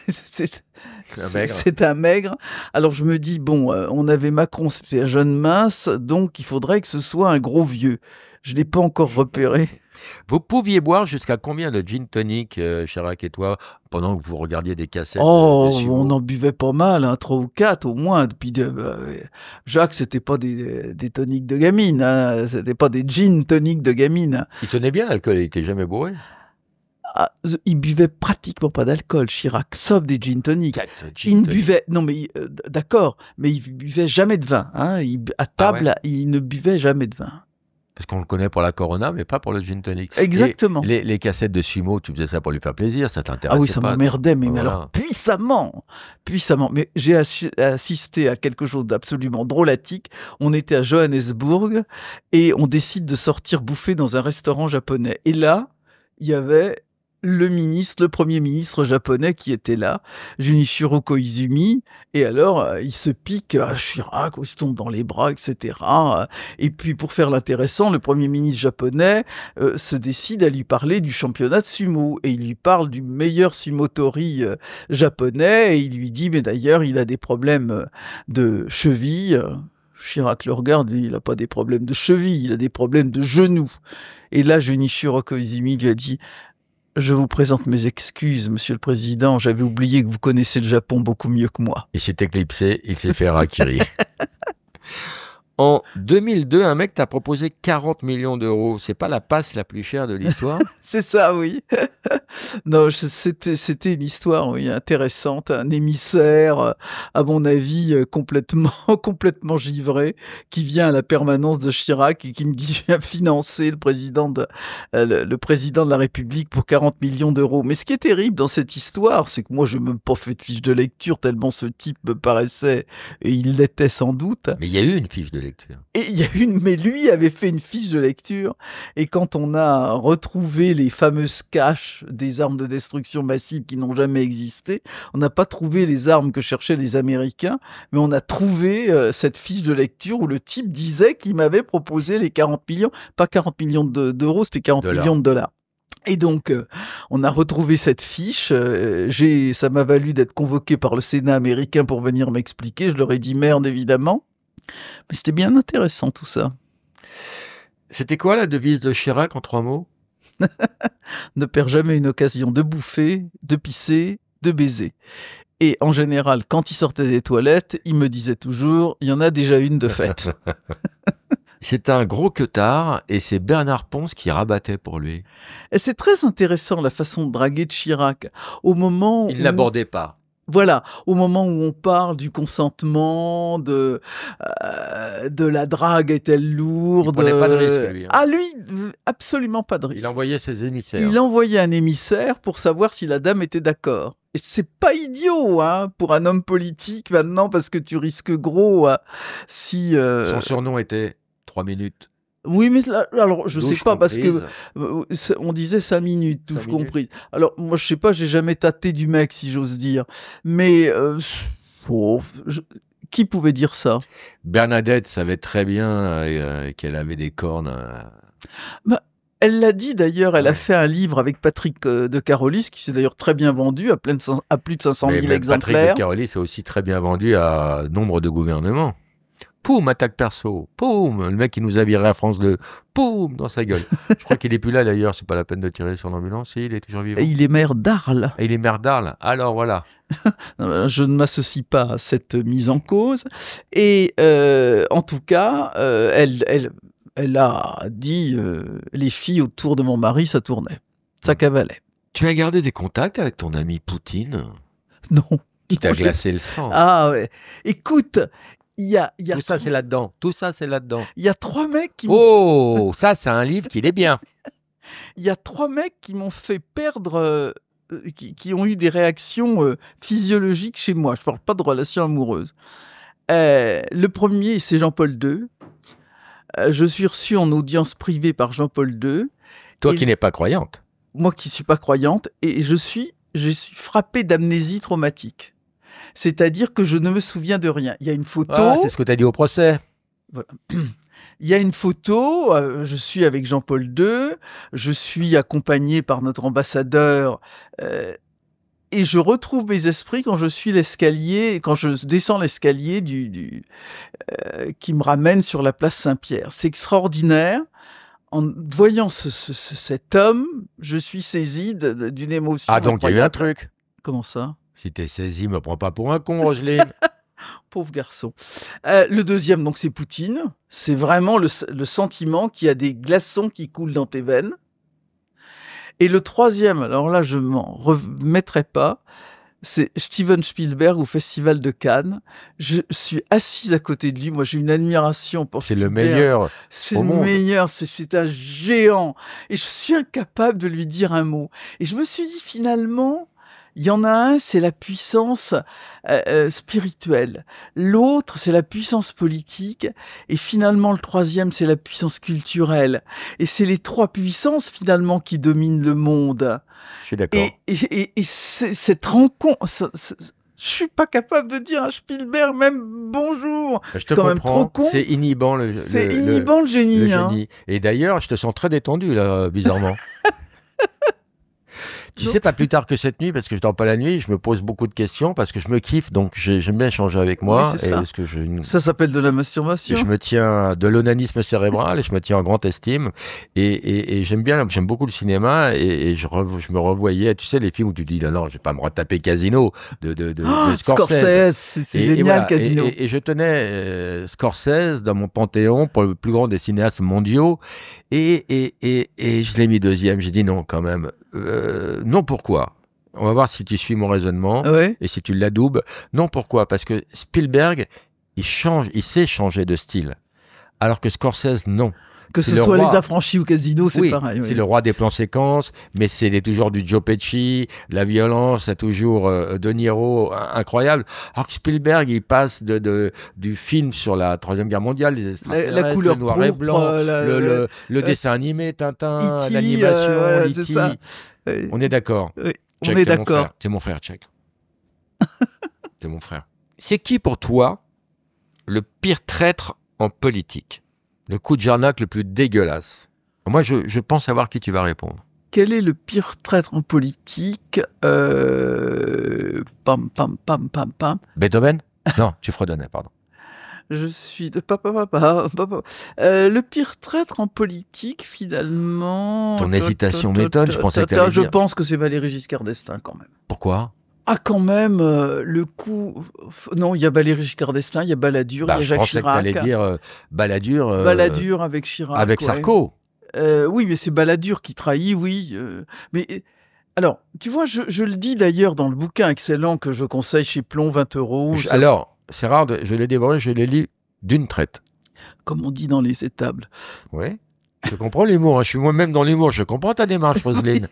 c'est un maigre. Alors je me dis, bon, on avait Macron, c'était un jeune mince, donc il faudrait que ce soit un gros vieux. Je ne l'ai pas encore repéré. Vous pouviez boire jusqu'à combien de gin tonic, Chirac et toi, pendant que vous regardiez des cassettes Oh, de sumo? on en buvait pas mal, hein, 3 ou 4 au moins. Jacques, c'était pas des toniques de gamine, hein, c'était pas des gin toniques de gamine. Il tenait bien l'alcool, il était jamais bourré. Ah, il buvait pratiquement pas d'alcool, Chirac, sauf des gin toniques. Il ne buvait, non mais d'accord, mais il buvait jamais de vin. Hein, à table, ouais. il ne buvait jamais de vin. Parce qu'on le connaît pour la Corona, mais pas pour le gin tonic. Exactement. Et les cassettes de sumo, tu faisais ça pour lui faire plaisir, ça t'intéressait pas? Ah oui, ça m'emmerdait, mais Voilà. alors puissamment. Mais j'ai assisté à quelque chose d'absolument drôlatique. On était à Johannesburg et on décide de sortir bouffer dans un restaurant japonais. Et là, il y avait le premier ministre japonais qui était là, Junichiro Koizumi, et alors il se pique à Chirac, il se tombe dans les bras, etc. Et puis pour faire l'intéressant, le premier ministre japonais se décide à lui parler du championnat de sumo, et il lui parle du meilleur sumotori japonais, et il lui dit, mais d'ailleurs il a des problèmes de cheville. Chirac le regarde, il n'a pas des problèmes de cheville, il a des problèmes de genoux. Et là, Junichiro Koizumi lui a dit, je vous présente mes excuses, Monsieur le Président. J'avais oublié que vous connaissez le Japon beaucoup mieux que moi. Il s'est éclipsé, il s'est fait harakiri. En 2002, un mec t'a proposé 40 millions d'euros. C'est pas la passe la plus chère de l'histoire? C'est ça, oui. Non, c'était une histoire, oui, intéressante. Un émissaire, à mon avis, complètement givré, qui vient à la permanence de Chirac et qui me dit, je viens financer le président de la République pour 40 millions d'euros. Mais ce qui est terrible dans cette histoire, c'est que moi, je n'ai même pas fait de fiche de lecture tellement ce type me paraissait, et il l'était sans doute. Mais il y a eu une fiche de lecture. Et mais lui avait fait une fiche de lecture. Et quand on a retrouvé les fameuses caches des armes de destruction massive qui n'ont jamais existé, on n'a pas trouvé les armes que cherchaient les Américains, mais on a trouvé cette fiche de lecture où le type disait qu'il m'avait proposé les 40 millions, pas 40 millions d'euros, c'était 40 millions de dollars. Et donc, on a retrouvé cette fiche. Ça m'a valu d'être convoqué par le Sénat américain pour venir m'expliquer. Je leur ai dit merde, évidemment. Mais c'était bien intéressant tout ça. C'était quoi la devise de Chirac en 3 mots? Ne perds jamais une occasion de bouffer, de pisser, de baiser. Et en général, quand il sortait des toilettes, il me disait toujours, il y en a déjà une de faite. C'est un gros queutard et c'est Bernard Ponce qui rabattait pour lui. Et c'est très intéressant la façon de draguer de Chirac. Au moment Il n'abordait pas. Voilà, au moment où on parle du consentement, de la drague est-elle lourde. Il prenait pas de risque, lui. Hein. Ah, lui, absolument pas de risque. Il envoyait ses émissaires. Il envoyait un émissaire pour savoir si la dame était d'accord. Et c'est pas idiot, hein, pour un homme politique maintenant, parce que tu risques gros si... Son surnom était 3 minutes. Oui, mais là, alors je sais pas, parce que on disait 5 minutes, touche comprise. Alors moi je sais pas, j'ai jamais tâté du mec, si j'ose dire. Mais qui pouvait dire ça? Bernadette savait très bien qu'elle avait des cornes. Bah, elle l'a dit d'ailleurs, elle a fait un livre avec Patrick de Carolis, qui s'est d'ailleurs très bien vendu, à plus de 500 000 exemplaires. Patrick de Carolis a aussi très bien vendu à nombre de gouvernements. Poum, attaque perso. Poum, le mec qui nous a viré à France 2. Poum, dans sa gueule. Je crois qu'il est plus là d'ailleurs, c'est pas la peine de tirer sur l'ambulance. Il est toujours vivant. Et il est maire d'Arles. Et il est maire d'Arles. Alors voilà. Je ne m'associe pas à cette mise en cause. Et en tout cas, elle a dit les filles autour de mon mari, ça tournait. Ça cavalait. Tu as gardé des contacts avec ton ami Poutine? Non. Qui t'a glacé le sang. Ah ouais. Écoute, il y a tout ça, c'est là-dedans. Tout ça, c'est là-dedans. Il y a 3 mecs qui Oh, ça, c'est un livre qui est bien. Il y a 3 mecs qui m'ont fait perdre, qui ont eu des réactions physiologiques chez moi. Je parle pas de relations amoureuses. Le premier, c'est Jean-Paul II. Je suis reçu en audience privée par Jean-Paul II. Toi qui n'es pas croyante. Moi qui suis pas croyante. Et je suis frappé d'amnésie traumatique. C'est-à-dire que je ne me souviens de rien. Il y a une photo. Ah, c'est ce que tu as dit au procès. Voilà. il y a une photo, je suis avec Jean-Paul II, je suis accompagné par notre ambassadeur, et je retrouve mes esprits quand je suis l'escalier, quand je descends l'escalier qui me ramène sur la place Saint-Pierre. C'est extraordinaire. En voyant cet homme, je suis saisi d'une émotion Ah, donc il y a eu un incroyable. truc. Comment ça? Si t'es saisi, me prends pas pour un con, Roselyne. Pauvre garçon. Le deuxième, donc, c'est Poutine. C'est vraiment le sentiment qu'il y a des glaçons qui coulent dans tes veines. Et le troisième, alors là, je m'en remettrai pas, c'est Steven Spielberg au Festival de Cannes. Je suis assise à côté de lui. Moi, j'ai une admiration pour C'est le Spielberg. meilleur C'est au le monde. meilleur, c'est un géant. Et je suis incapable de lui dire un mot. Et je me suis dit, finalement, il y en a un, c'est la puissance spirituelle. L'autre, c'est la puissance politique. Et finalement, le troisième, c'est la puissance culturelle. Et c'est les trois puissances, finalement, qui dominent le monde. Je suis d'accord. Et cette rencontre... je suis pas capable de dire à Spielberg même bonjour. Je te quand même comprends. trop con. C'est inhibant le génie. le hein. génie. Et d'ailleurs, je te sens très détendu, là, bizarrement. Tu sais, pas plus tard que cette nuit, parce que je dors pas la nuit, je me pose beaucoup de questions, parce que je me kiffe, donc j'aime bien échanger avec moi. Oui, c'est et ça. parce que Ça s'appelle de la masturbation. je me tiens de l'onanisme cérébral et je me tiens en grande estime. Et j'aime beaucoup le cinéma et je me revoyais, tu sais, les films où tu dis, non, je vais pas me retaper Casino de Scorsese. C'est génial, voilà, Casino. Et je tenais Scorsese dans mon panthéon pour le plus grand des cinéastes mondiaux. Et je l'ai mis deuxième. J'ai dit non, quand même. Non, pourquoi? On va voir si tu suis mon raisonnement Ouais. et si tu l'adoubes. Non, pourquoi? Parce que Spielberg, il sait changer de style. Alors que Scorsese, non. Que C'est ce le soit roi. Les Affranchis ou Casino, c'est Oui, pareil. c'est le roi des plans séquences, mais c'est toujours du Joe Pesci, la violence, c'est toujours De Niro, incroyable. Alors que Spielberg, il passe du film sur la Troisième Guerre mondiale, les extraterrestres, La couleur le noir et pourpre, blanc, le dessin animé, Tintin, E.T., l'animation, voilà, E.T. c'est ça. On est d'accord. Oui, on Check, est t'es mon d'accord. frère. T'es mon frère, Check. T'es mon frère. C'est qui pour toi le pire traître en politique? Le coup de Jarnac le plus dégueulasse? Moi, je pense savoir qui tu vas répondre. Quel est le pire traître en politique? Pam, pam, pam, pam, pam. Beethoven? Non, tu fredonnais, pardon. Je suis de papa. Le pire traître en politique, finalement. Ton hésitation m'étonne, je pensais que t'allais Je dire. pense que c'est Valéry Giscard d'Estaing, quand même. Pourquoi? Ah, quand même, le coup... Non, il y a Valéry Giscard d'Estaing, il y a Balladur, il y a Je Jacques pensais Chirac. que t'allais dire Balladur. Balladur avec Chirac. Avec ouais. Sarko. Oui, mais c'est Balladur qui trahit, oui. Mais alors, tu vois, je le dis d'ailleurs dans le bouquin excellent que je conseille chez Plomb, 20 €. Alors, c'est rare, je l'ai dévoré, je l'ai lu d'une traite. Comme on dit dans les étables. Oui, je comprends l'humour, hein. Je suis moi-même dans l'humour, je comprends ta démarche, Roselyne.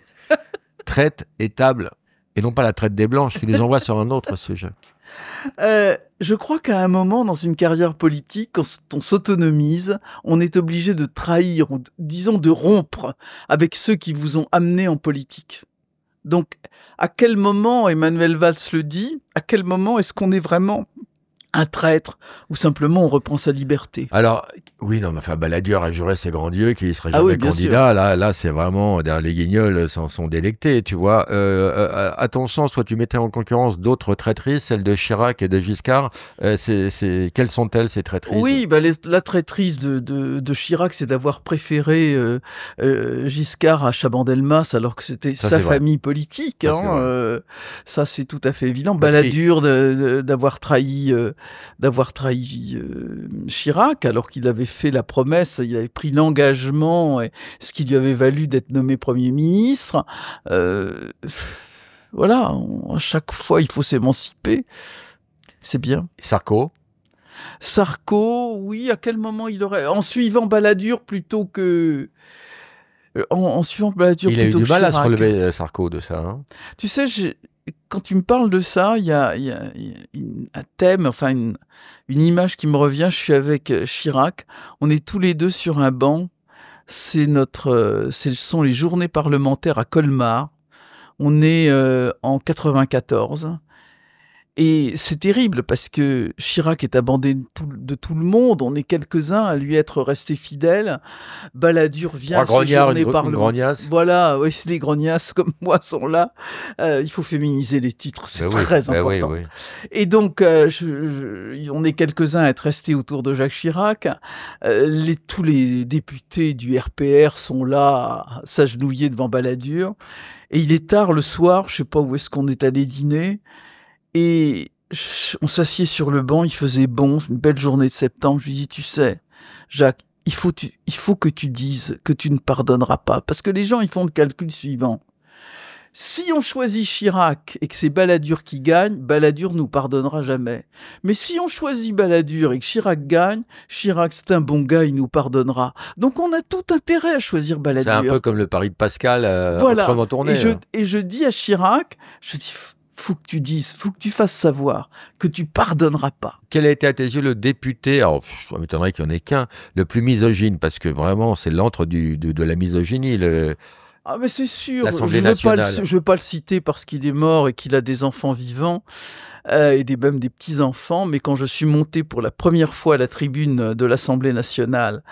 Traite, étable, et non pas la traite des blanches, qui les envoie sur un autre sujet. Je crois qu'à un moment dans une carrière politique, quand on s'autonomise, on est obligé de trahir, ou disons de rompre avec ceux qui vous ont amené en politique. Donc, à quel moment, Emmanuel Valls le dit, à quel moment est-ce qu'on est vraiment un traître ou simplement on reprend sa liberté? Alors, oui, non, mais enfin, Balladur a juré ses grands dieux qu'il ne serait Ah jamais oui, bien candidat. Là, c'est vraiment, les Guignols s'en sont délectés, tu vois. À ton sens, toi, tu mettais en concurrence d'autres traîtrises, celles de Chirac et de Giscard. Quelles sont-elles, ces traîtrises? Oui, la traîtrise de Chirac, c'est d'avoir préféré Giscard à Chaban-Delmas, alors que c'était Ça, sa c'est vrai. famille politique. Ça, c'est vrai. Ça, c'est tout à fait évident. Parce Balladur d'avoir trahi Chirac, alors qu'il avait fait la promesse, il avait pris l'engagement, ce qui lui avait valu d'être nommé Premier ministre. Voilà, à chaque fois, il faut s'émanciper. C'est bien. Sarko? Sarko, oui, à quel moment il aurait... En suivant Balladur plutôt que... En suivant Balladur Il a eu plutôt du que mal à se Chirac. relever, Sarko, de ça. Hein. Tu sais, quand tu me parles de ça, il y a un thème, enfin une image qui me revient. Je suis avec Chirac. On est tous les deux sur un banc. Ce sont les journées parlementaires à Colmar. On est en 94. Et c'est terrible parce que Chirac est abandonné de tout le monde. On est quelques-uns à lui être restés fidèles. Balladur vient séjourner par le monde. Voilà, oui, les grognasses comme moi sont là. Il faut féminiser les titres, c'est très important. Oui. Et donc, on est quelques-uns à être restés autour de Jacques Chirac. Tous les députés du RPR sont là, à s'agenouiller devant Balladur. Et il est tard le soir, je sais pas où est-ce qu'on est allé dîner. Et on s'assied sur le banc, il faisait bon, une belle journée de septembre. Je lui dis, tu sais, Jacques, il faut que tu dises que tu ne pardonneras pas. Parce que les gens, ils font le calcul suivant. Si on choisit Chirac et que c'est Balladur qui gagne, Balladur nous pardonnera jamais. Mais si on choisit Balladur et que Chirac gagne, Chirac c'est un bon gars, il nous pardonnera. Donc on a tout intérêt à choisir Balladur. C'est un peu comme le pari de Pascal, autrement tourné. Et je dis à Chirac, je dis... faut que tu dises, faut que tu fasses savoir que tu pardonneras pas. Quel a été à tes yeux le député, alors ça m'étonnerait qu'il n'y en ait qu'un, le plus misogyne, parce que vraiment c'est l'antre de la misogynie. Ah mais c'est sûr, l'Assemblée nationale. Je veux pas le citer parce qu'il est mort et qu'il a des enfants vivants et même des petits-enfants, mais quand je suis monté pour la première fois à la tribune de l'Assemblée nationale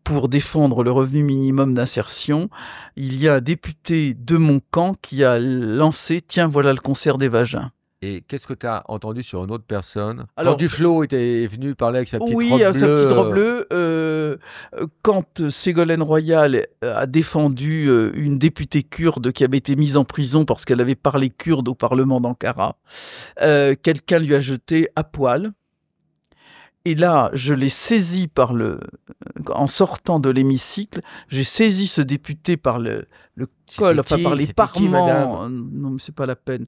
pour défendre le revenu minimum d'insertion, il y a un député de mon camp qui a lancé « Tiens, voilà le concert des vagins ». Et qu'est-ce que tu as entendu sur une autre personne? Quand Duflot est venu parler avec sa petite robe bleue. Oui, sa petite robe bleue. Quand Ségolène Royal a défendu une députée kurde qui avait été mise en prison parce qu'elle avait parlé kurde au Parlement d'Ankara, quelqu'un lui a jeté à poil. Et là, je l'ai saisi en sortant de l'hémicycle, j'ai saisi ce député par le col, enfin par les parements. Non, mais c'est pas la peine.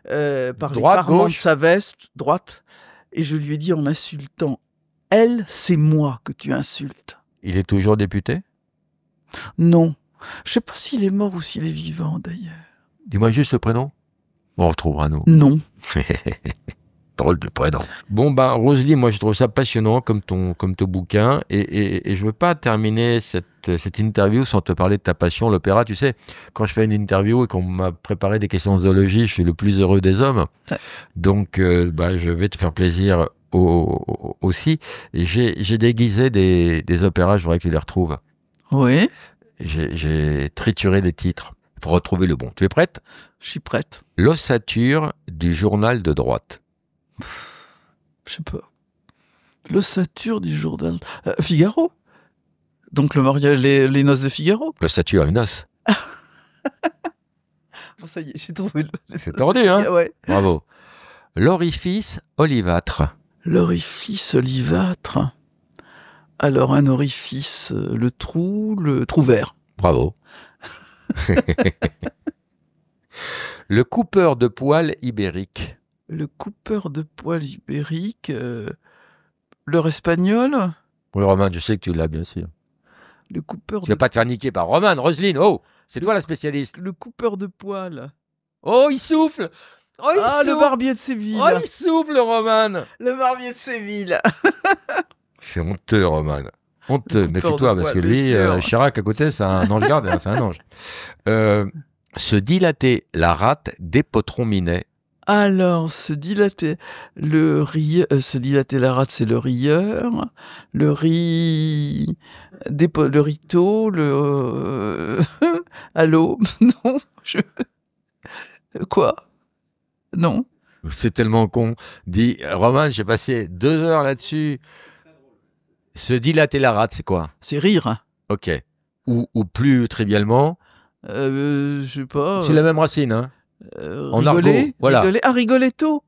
Par les parements de sa veste, droite, et je lui ai dit en insultant, elle, c'est moi que tu insultes. Il est toujours député? Non. Je sais pas s'il est mort ou s'il est vivant, d'ailleurs. Dis-moi juste le prénom. On retrouvera nous. Non. Drôle de prénom. Bon, Roselyne, moi je trouve ça passionnant comme ton bouquin, et je veux pas terminer cette interview sans te parler de ta passion, l'opéra. Tu sais, quand je fais une interview et qu'on m'a préparé des questions de zoologie, je suis le plus heureux des hommes. Donc, je vais te faire plaisir aussi. J'ai déguisé des opéras, je voudrais que tu les retrouves. Oui. J'ai trituré les titres pour retrouver le bon. Tu es prête? Je suis prête. L'ossature du journal de droite. Je sais pas. L'ossature du journal... Figaro. Donc le mariage, les noces de Figaro. L'ossature, une noce. Bon, ça y est, j'ai trouvé C'est tordu, hein? Ouais. Bravo. L'orifice olivâtre. L'orifice olivâtre. Alors un orifice, le trou vert. Bravo. Le coupeur de poils ibérique. Le coupeur de poils ibérique, l'heure espagnole. Oui, Roman, je sais que tu l'as, bien sûr. Le coupeur tu vas pas te faire niquer par Roman. Roselyne, oh, c'est toi la spécialiste. Le coupeur de poils. Oh, il souffle. Oh, il souffle. Le barbier de Séville. Oh, il souffle, Roman. Le barbier de Séville. C'est honteux, Roman. Honteux. Méfie-toi, parce que lui, Chirac à côté, c'est un ange gardien, c'est un ange. Se dilater la rate des potrons minets. Alors, se dilater la rate, c'est le rieur, le rito, allô, non, quoi, non. C'est tellement con. Dis, Roman, j'ai passé 2 heures là-dessus. Se dilater la rate, c'est quoi? C'est rire. Hein. Ok. Ou plus trivialement. Je sais pas. C'est la même racine, hein. En rigoler, argot, voilà. Rigoler. Ah, rigoletto.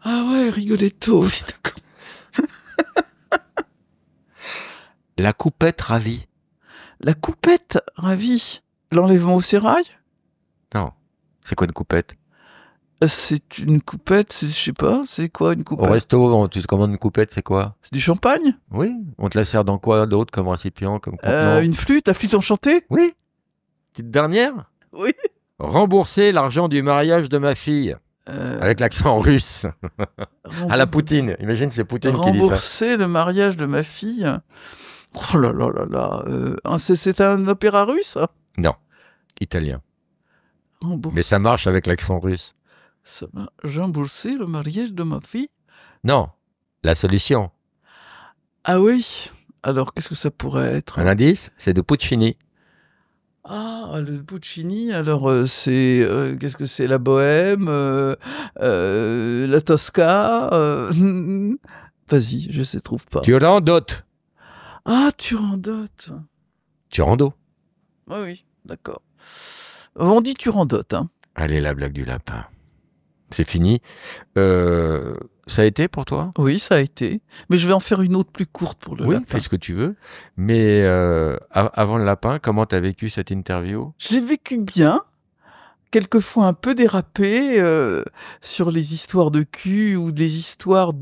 Ah ouais, rigoletto. La coupette ravie. La coupette ravie. L'enlèvement au sérail? Non. C'est quoi une coupette? C'est une coupette, je sais pas, c'est quoi une coupette? Au resto, tu te commandes une coupette, c'est quoi? C'est du champagne? Oui. On te la sert dans quoi d'autre comme récipient, comme contenant? Une flûte, la flûte enchantée? Oui. Petite dernière? Oui. Rembourser l'argent du mariage de ma fille. Avec l'accent russe. À la Poutine. Imagine, c'est Poutine qui dit ça. Rembourser le mariage de ma fille. Oh là là là là. C'est un opéra russe? Non. Italien. Mais ça marche avec l'accent russe. Ça va. Jean Bourset, le mariage de ma fille? Non, la solution. Ah oui. Alors, qu'est-ce que ça pourrait être? Un indice, c'est de Puccini. Ah, le Puccini, alors qu'est-ce que c'est? La Bohème, la Tosca, vas-y, je sais, trouve pas. Turandot. Ah, Turandot. Turando. Oui, oui, d'accord. On dit Turandot, hein. Allez, la blague du lapin. C'est fini. Ça a été pour toi? Oui, ça a été. Mais je vais en faire une autre plus courte pour le Oui, lapin. fais ce que tu veux. Mais avant le lapin, comment t'as vécu cette interview? Je l'ai vécu bien, quelquefois un peu dérapé sur les histoires de cul ou des histoires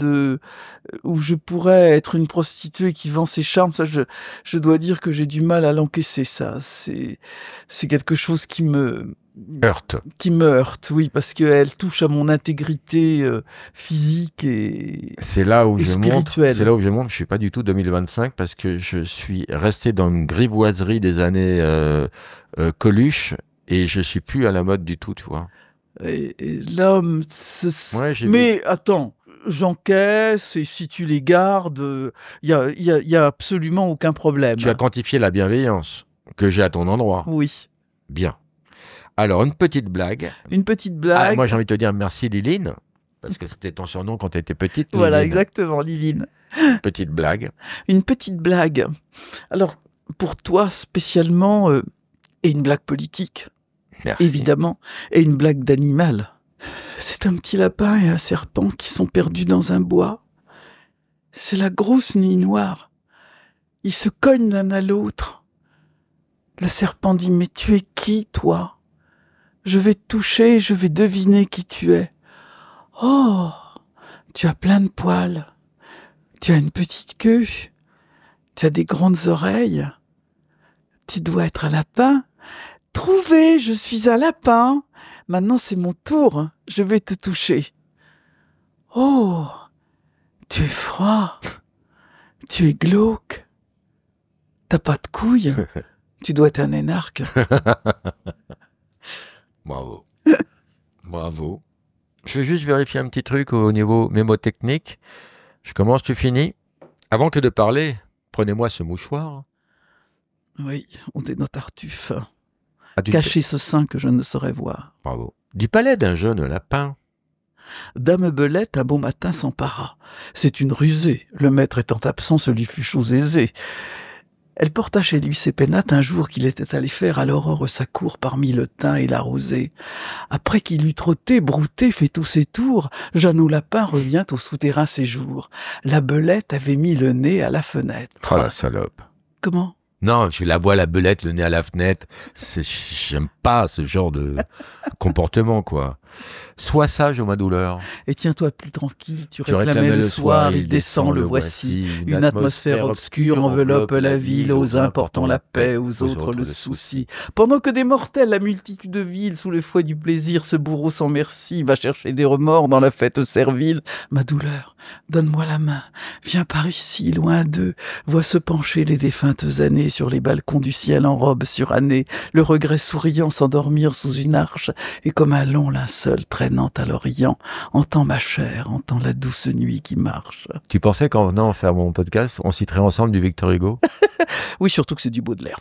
où je pourrais être une prostituée qui vend ses charmes. Ça, je dois dire que j'ai du mal à l'encaisser, ça. C'est quelque chose qui me heurte, oui, parce qu'elle touche à mon intégrité physique et C'est là où et je montre. spirituelle. C'est là où je montre. Je suis pas du tout 2025 parce que je suis resté dans une grivoiserie des années Coluche et je suis plus à la mode du tout, tu vois. Et l'homme, Ouais, j'ai vu. mais attends, j'encaisse et si tu les gardes, il y a absolument aucun problème. Tu as quantifié la bienveillance que j'ai à ton endroit. Oui. Bien. Alors, une petite blague. Une petite Ah, blague. moi, j'ai envie de te dire merci, Liline, parce que c'était ton surnom quand tu étais petite. Voilà, Liline. exactement, Liline. Petite blague. Une petite blague. Alors, pour toi, spécialement, et une blague politique, Merci. évidemment, et une blague d'animal. C'est un petit lapin et un serpent qui sont perdus dans un bois. C'est la grosse nuit noire. Ils se cognent l'un à l'autre. Le serpent dit « Mais tu es qui, toi ? Je vais te toucher, je vais deviner qui tu es. Oh, tu as plein de poils. Tu as une petite queue. Tu as des grandes oreilles. Tu dois être un lapin. Trouvé, je suis un lapin. Maintenant, c'est mon tour. Je vais te toucher. Oh, tu es froid. Tu es glauque. T'as pas de couilles. Tu dois être un énarque. Bravo. Bravo. Je vais juste vérifier un petit truc au niveau mémotechnique. Je commence, tu finis. Avant que de parler, prenez-moi ce mouchoir. Oui, on dénote Tartuffe. Ah, du- Cacher ce sein que je ne saurais voir. Bravo. Du palais d'un jeune lapin. Dame Belette, à bon matin, s'empara. C'est une rusée. Le maître étant absent, ce lui fut chose aisée. Elle porta chez lui ses pénates un jour qu'il était allé faire à l'aurore sa cour parmi le thym et la rosée. Après qu'il eut trotté, brouté, fait tous ses tours, Jeannot Lapin revient au souterrain séjour. La Belette avait mis le nez à la fenêtre. Oh la salope. Comment ? Non, je la vois, la belette, le nez à la fenêtre. J'aime pas ce genre de comportement, quoi. Sois sage, ô ma douleur. Et tiens-toi plus tranquille, tu Tu réclamais le soir, il descend, le voici. Une atmosphère obscure enveloppe la ville, aux uns portant la paix, aux autres le souci. Pendant que des mortels, la multitude de villes, sous le fouet du plaisir, ce bourreau sans merci va chercher des remords dans la fête servile. Ma douleur, donne-moi la main, viens par ici, loin d'eux, vois se pencher les défuntes années sur les balcons du ciel en robe surannée, le regret souriant s'endormir sous une arche, et comme un long linceul traînant à l'Orient, entends ma chair, entends la douce nuit qui marche. Tu pensais qu'en venant faire mon podcast, on citerait ensemble du Victor Hugo? Oui, surtout que c'est du Baudelaire.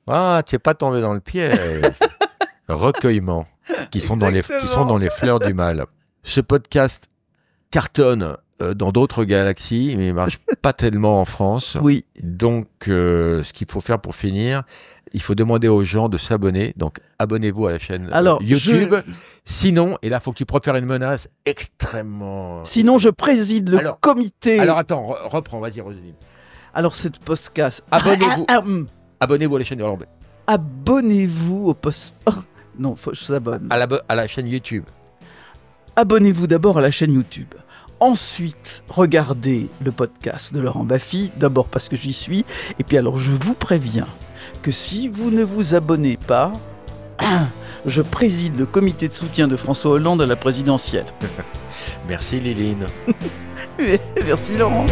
Ah, tu n'es pas tombé dans le piège. Recueillement, qui sont dans les fleurs du mal. Ce podcast cartonne dans d'autres galaxies, mais il marche pas tellement en France. Oui. Donc, ce qu'il faut faire pour finir, il faut demander aux gens de s'abonner. Donc, abonnez-vous à la chaîne YouTube. Sinon, et là, il faut que tu profères une menace extrêmement... Sinon, je préside le comité. Alors, attends, reprends, vas-y, Roselyne. Alors, cette podcast... Abonnez-vous. Abonnez-vous à la chaîne... Abonnez-vous au post... Oh, non, faut que je s'abonne. À la chaîne YouTube. Abonnez-vous d'abord à la chaîne YouTube. Ensuite, regardez le podcast de Laurent Baffy, d'abord parce que j'y suis, et puis alors je vous préviens que si vous ne vous abonnez pas, je préside le comité de soutien de François Hollande à la présidentielle. Merci Liline. Merci Laurent.